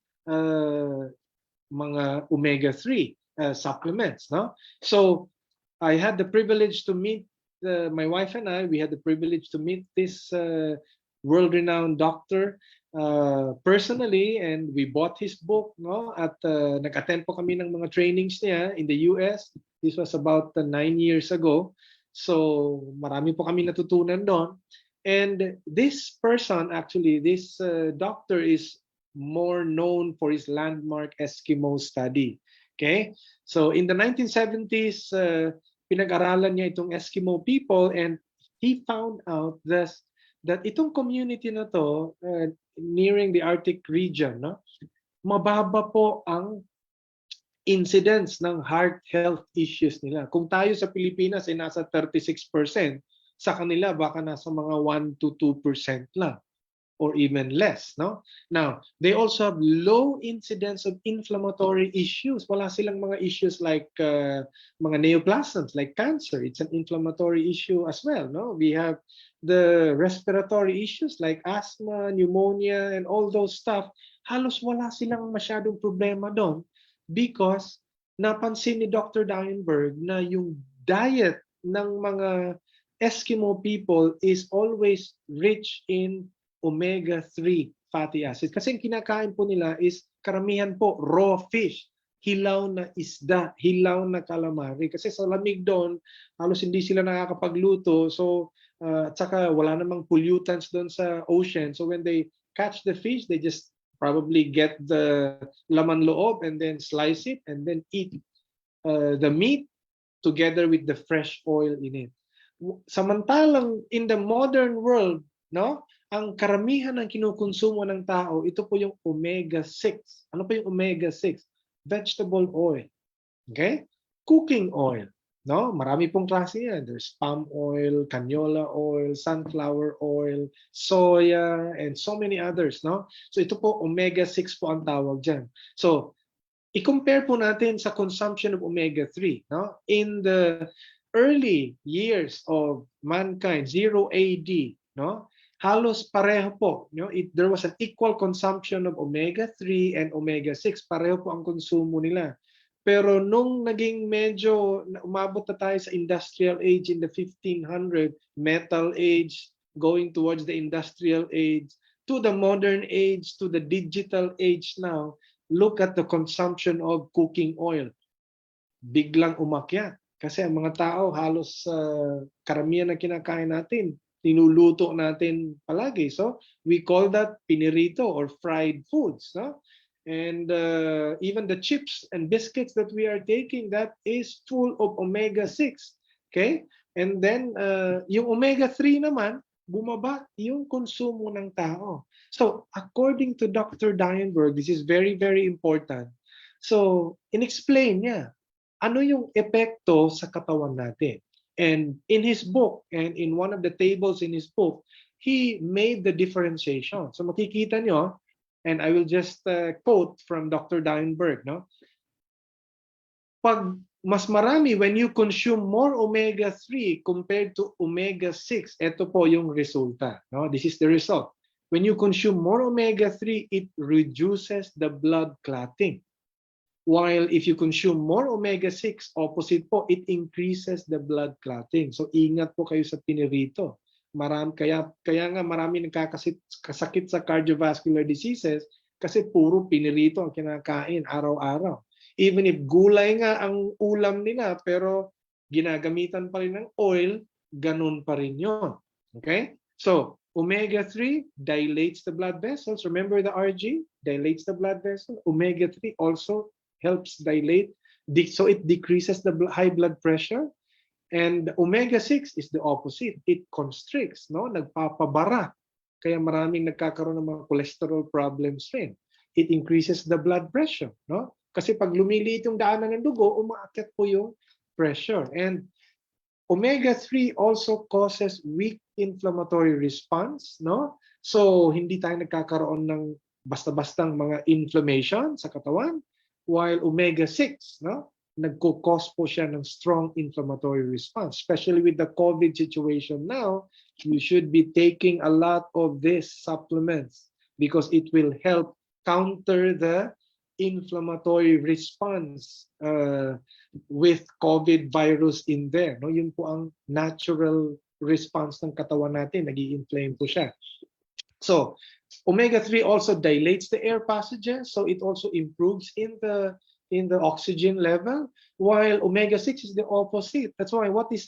mga omega-3 supplements, no? So I had the privilege to meet my wife and I. We had the privilege to meet this world-renowned doctor personally, and we bought his book, no? At nag-attend po kami ng mga trainings niya in the US. This was about 9 years ago. So marami po kami natutunan doon. And this person, actually, this doctor is more known for his landmark Eskimo study. Okay? So in the 1970s, pinag-aralan niya itong Eskimo people, and he found out that itong community na to, nearing the Arctic region, no? Mababa po ang incidence ng heart health issues nila. Kung tayo sa Pilipinas ay nasa 36%, sa kanila baka nasa mga 1 to 2% lang or even less, no? Now, they also have low incidence of inflammatory issues. Wala silang mga issues like mga neoplasms, like cancer. It's an inflammatory issue as well, no? We have the respiratory issues like asthma, pneumonia, and all those stuff. Halos wala silang masyadong problema doon because napansin ni Dr. Dionberg na yung diet ng mga Eskimo people is always rich in omega-3 fatty acids. Kasi yung kinakain po nila is karamihan po raw fish, hilaw na isda, hilaw na calamari. Kasi sa lamig doon, halos hindi sila nakakapagluto. So, at saka wala namang pollutants doon sa ocean. So when they catch the fish, they just probably get the laman loob and then slice it and then eat the meat together with the fresh oil in it. Samantalang in the modern world, no, ang karamihan ng kinukonsumo ng tao, ito po yung omega-6. Ano po yung omega-6? Vegetable oil. Okay? Cooking oil. No? Marami pong klase yan. There's palm oil, canola oil, sunflower oil, soya, and so many others. No? So ito po, omega-6 po ang tawag dyan. So, i-compare po natin sa consumption of omega-3. No? In the early years of mankind, 0 AD, no? Halos pareho po. No? There was an equal consumption of omega-3 and omega-6. Pareho po ang konsumo nila. Pero nung naging medyo umabot na tayo sa industrial age in the 1500, metal age, going towards the industrial age, to the modern age, to the digital age now, look at the consumption of cooking oil. Biglang umakyat. Kasi ang mga tao halos karamihan na kinakain natin, tinuluto natin palagi. So we call that pinirito or fried foods, no? And even the chips and biscuits that we are taking, that is full of omega-6. Okay? And then yung omega-3 naman, bumaba yung konsumo ng tao. So according to Dr. Dianberg, this is very, very important. So inexplain niya, ano yung epekto sa katawan natin. And in his book, and in one of the tables in his book, he made the differentiation. So makikita nyo, and I will just quote from Dr. Dianberg, no? Pag mas marami, when you consume more omega-3 compared to omega-6, ito po yung resulta. No? This is the result. When you consume more omega-3, it reduces the blood clotting. While if you consume more omega-6, opposite po, it increases the blood clotting. So ingat po kayo sa pinirito. Kaya nga marami nagkakasakit sa cardiovascular diseases kasi puro pinirito ang kinakain araw-araw. Even if gulay nga ang ulam nila pero ginagamitan pa rin ng oil, ganun pa rin yun. Okay? So, omega-3 dilates the blood vessels. Remember the RG? Dilates the blood vessel. Omega-3 also helps dilate. So it decreases the high blood pressure. And omega-6 is the opposite. It constricts, no? Nagpapabara. Kaya maraming nagkakaroon ng mga cholesterol problems rin. It increases the blood pressure, no? Kasi pag lumiliit yung daanan ng dugo, umaakyat po yung pressure. And omega-3 also causes weak inflammatory response, no? So hindi tayo nagkakaroon ng basta-bastang mga inflammation sa katawan, while omega-6, no? Nagko-cause po siya ng strong inflammatory response. Especially with the COVID situation now, you should be taking a lot of these supplements because it will help counter the inflammatory response with COVID virus in there. No? Yun po ang natural response ng katawan natin. Nag-i-inflame po siya. So, omega-3 also dilates the air passages, so it also improves in the oxygen level, while omega-6 is the opposite. That's why what is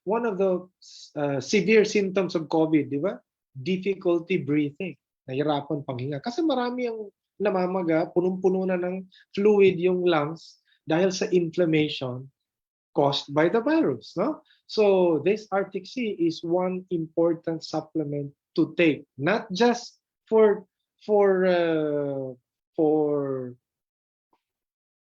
one of the severe symptoms of COVID, di ba? Difficulty breathing. Nahirapan panghinga. Kasi marami ang namamaga, punong-puno na ng fluid yung lungs dahil sa inflammation caused by the virus, no? So this Arctic Sea is one important supplement to take, not just for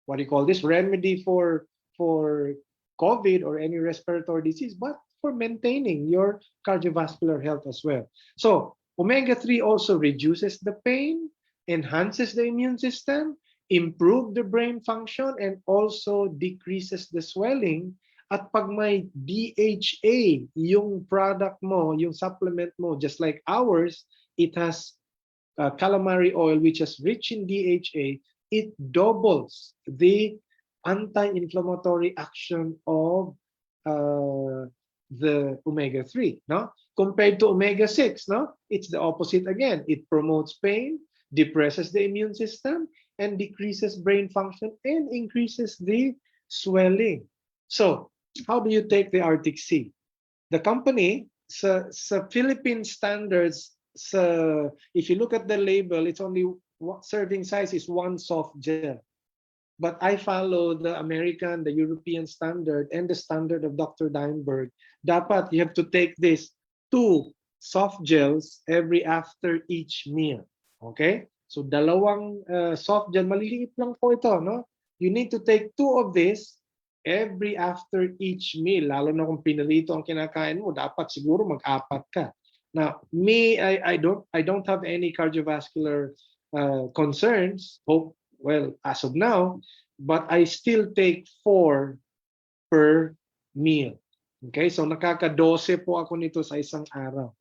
what do you call this, remedy for COVID or any respiratory disease, but for maintaining your cardiovascular health as well. So omega-3 also reduces the pain, enhances the immune system, improve the brain function, and also decreases the swelling. At pag may DHA, yung product mo, yung supplement mo, just like ours, it has calamari oil, which is rich in DHA, it doubles the anti-inflammatory action of the omega-3, no? Compared to omega-6, no? It's the opposite again. It promotes pain, depresses the immune system, and decreases brain function and increases the swelling. So, how do you take the Arctic Sea? The company, sa Philippine standards, if you look at the label, it's only serving size is 1 soft gel. But I follow the American, the European standard, and the standard of Dr. Dianberg. Dapat you have to take this 2 soft gels every after each meal. Okay? So dalawang soft gel, maliliit lang po ito, no? You need to take 2 of this every after each meal. Lalo na kung pinirito ang kinakain mo, dapat siguro mag-4 ka. Now, me, I don't have any cardiovascular concerns, as of now, but I still take 4 per meal. Okay, so nakaka-12 po ako nito sa isang araw.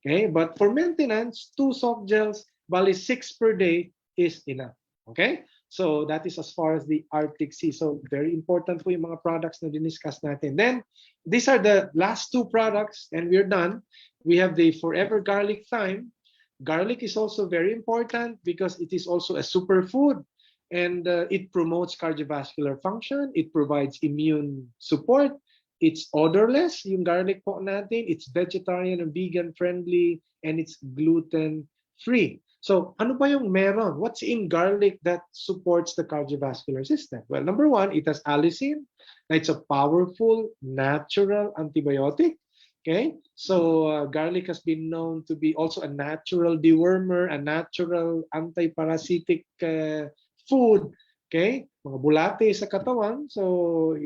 Okay, but for maintenance, 2 soft gels, bali 6 per day is enough. Okay, so that is as far as the Arctic Sea. So very important po yung mga products na diniscuss natin. Then, these are the last 2 products and we're done. We have the Forever Garlic Thyme. Garlic is also very important because it is also a superfood and it promotes cardiovascular function. It provides immune support. It's odorless, yung garlic po natin. It's vegetarian and vegan friendly, and it's gluten free. So ano ba yung meron? What's in garlic that supports the cardiovascular system? Well, number one, it has allicin. It's a powerful natural antibiotic. Okay, so garlic has been known to be also a natural dewormer, a natural antiparasitic food. Okay, mga bulate sa katawan. So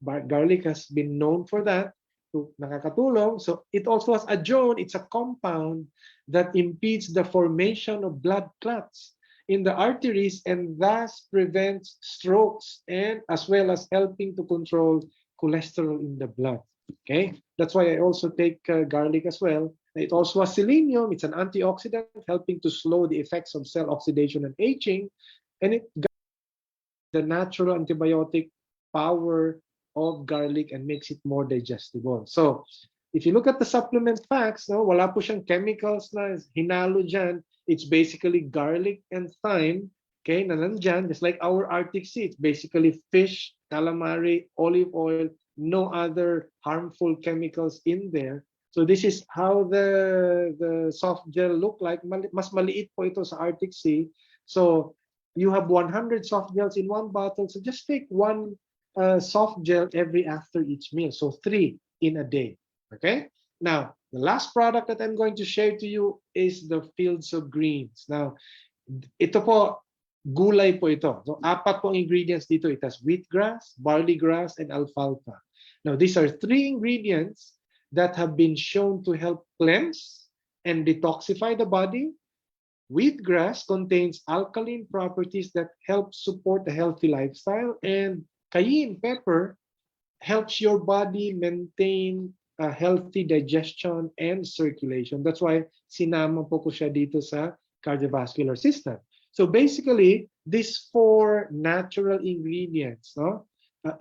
garlic has been known for that, to nakakatulong. So it also has adjone. It's a compound that impedes the formation of blood clots in the arteries and thus prevents strokes, and as well as helping to control cholesterol in the blood. Okay, that's why I also take garlic as well. It also has selenium. It's an antioxidant, helping to slow the effects of cell oxidation and aging, and it the natural antibiotic power of garlic and makes it more digestible. So if you look at the supplement facts, no, wala po siyang chemicals na hinalo dyan. It's basically garlic and thyme, okay, na nandyan, just like our Arctic Sea. It's basically fish, calamari, olive oil, no other harmful chemicals in there. So this is how the soft gel look like. Mas maliit po ito sa Arctic Sea. So you have 100 soft gels in one bottle. So just take one soft gel every after each meal. So 3 in a day. Okay. Now, the last product that I'm going to share to you is the Fields of Greens. Now, ito po, gulay po ito. So 4 po ingredients dito. It has wheatgrass, barley grass, and alfalfa. Now, these are 3 ingredients that have been shown to help cleanse and detoxify the body. Wheatgrass contains alkaline properties that help support a healthy lifestyle, and cayenne pepper helps your body maintain a healthy digestion and circulation. That's why sinama po ko siya dito sa cardiovascular system. So basically, these 4 natural ingredients, no?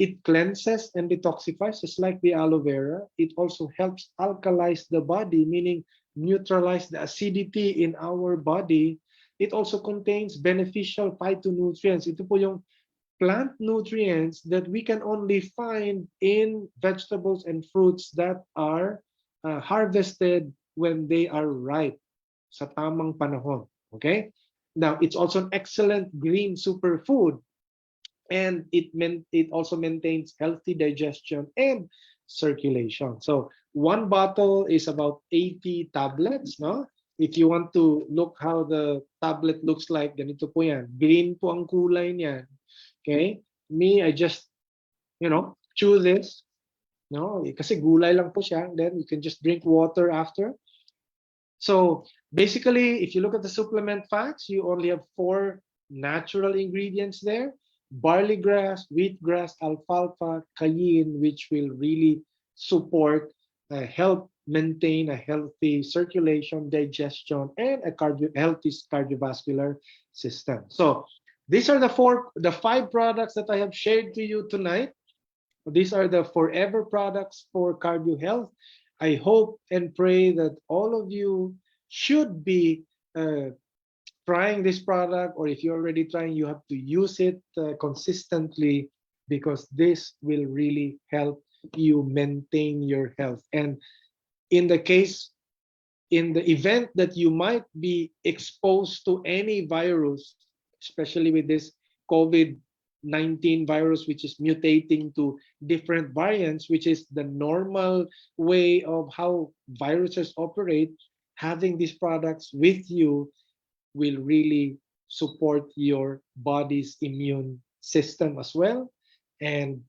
It cleanses and detoxifies, just like the aloe vera. It also helps alkalize the body, meaning neutralize the acidity in our body. It also contains beneficial phytonutrients. Ito po yung plant nutrients that we can only find in vegetables and fruits that are harvested when they are ripe, sa tamang panahon. Okay? Now, it's also an excellent green superfood, and it also maintains healthy digestion and circulation. So one bottle is about 80 tablets, no? If you want to look how the tablet looks like, ganito po yan. Green po ang kulay niyan. Okay? Me, I just, chew this. No? Kasi gulay lang po siya. Then you can just drink water after. So basically, if you look at the supplement facts, you only have 4 natural ingredients there. Barley grass, wheatgrass, alfalfa, cayenne, which will really support, help maintain a healthy circulation, digestion, and a healthy cardiovascular system. So these are the 5 products that I have shared to you tonight. These are the forever products for cardio health. I hope and pray that all of you should be trying this product, or if you're already trying, you have to use it consistently, because this will really help you maintain your health. And in the event that you might be exposed to any virus, especially with this COVID-19 virus, which is mutating to different variants, which is the normal way of how viruses operate, having these products with you will really support your body's immune system as well, and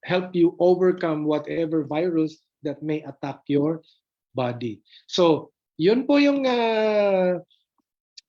help you overcome whatever virus that may attack your body. So, yun po yung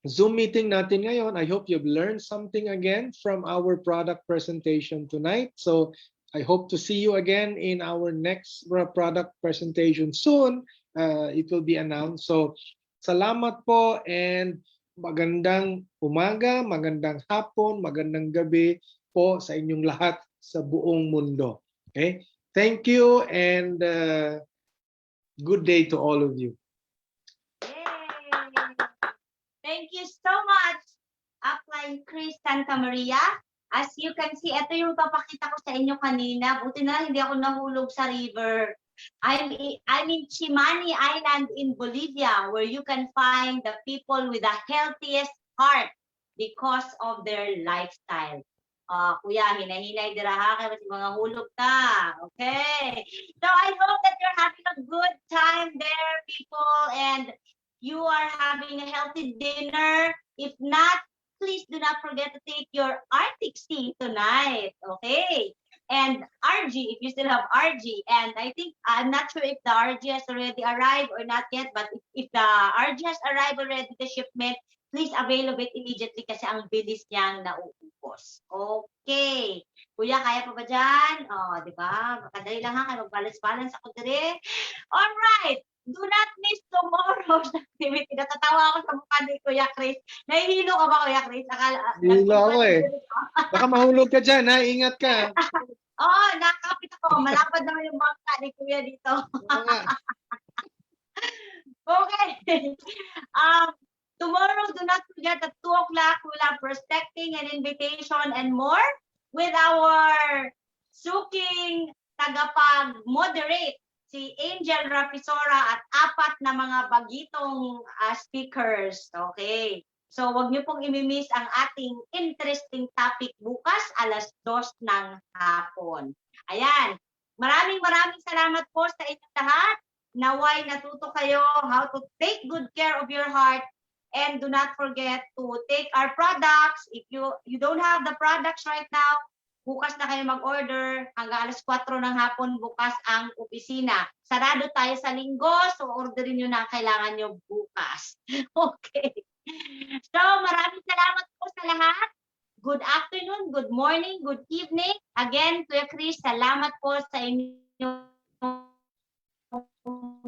Zoom meeting natin ngayon. I hope you've learned something again from our product presentation tonight. So, I hope to see you again in our next product presentation soon. It will be announced. So, salamat po, and magandang umaga, magandang hapon, magandang gabi po sa inyong lahat sa buong mundo. Okay? Thank you, and good day to all of you. Yay! Thank you so much, Upline Chris Santamaria. As you can see, ito yung papakita ko sa inyo kanina. Buti na hindi ako nahulog sa river. I'm in Chimani Island in Bolivia, where you can find the people with the healthiest heart because of their lifestyle. Kuya, hinahinay diraha kay mas mga hulog ta. Okay. So I hope that you're having a good time there, people, and you are having a healthy dinner. If not, please do not forget to take your Arctic Sea tonight. Okay. And RG, if you still have RG, and I think, I'm not sure if the RG has already arrived or not yet, but if the RG has arrived already, the shipment, please avail of it immediately kasi ang bilis niyang nauubos. Okay. Kuya, kaya pa ba dyan? Di ba? Makadali lang ha, kaya mag-balance-balance ako dire. Alright. Do not miss tomorrow's activity. Natatawa ako sa mukha ni Kuya Chris. Nahihilo ka ba, Kuya Chris? Nahihilo ako eh. Baka mahulog ka dyan, ha? Ingat ka. Oo, nakakapit ako. Malapad naman yung bangka ni Kuya dito. Oo nga. Okay. Tomorrow, do not forget at 2 o'clock, we'll have prospecting and invitation and more with our suking tagapag-moderate, si Angel Rapisora at 4 na mga bagitong speakers. Okay. So, wag niyo pong imimiss ang ating interesting topic bukas, 2:00 ng hapon. Ayan. Maraming salamat po sa inyong lahat. Naway natuto kayo how to take good care of your heart. And do not forget to take our products. If you don't have the products right now, bukas na kayo mag-order. Hanggang 4:00 ng hapon bukas ang opisina. Sarado tayo sa linggo, so orderin nyo na ang kailangan nyo bukas. Okay. So, maraming salamat po sa lahat. Good afternoon, good morning, good evening. Again, Kuya Chris, salamat po sa inyong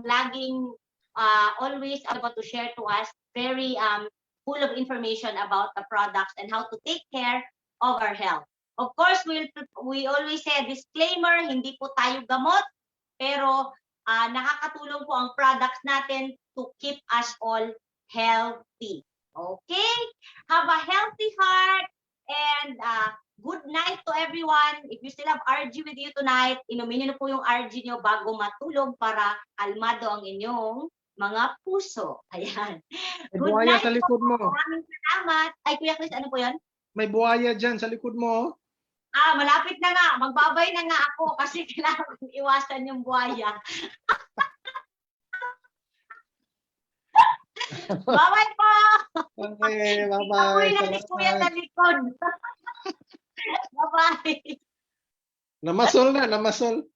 laging always able to share to us. Very full of information about the products and how to take care of our health. Of course, we always say disclaimer, hindi po tayo gamot, pero nakakatulong po ang products natin to keep us all healthy. Okay? Have a healthy heart and good night to everyone. If you still have RG with you tonight, inumin niyo po yung RG niyo bago matulog para kalmado ang inyong mga puso. Ayan. May buhaya sa likod mo. Maraming salamat. Ay, Kuya Chris, ano po yun? May buhaya dyan sa likod mo. Malapit na nga. Magbabay na nga ako kasi kailangan kong iwasan yung buhaya. Bye-bye po! Okay, bye-bye. Ako'y na ni Kuya sa likod. Bye-bye! Namasol na, namasol.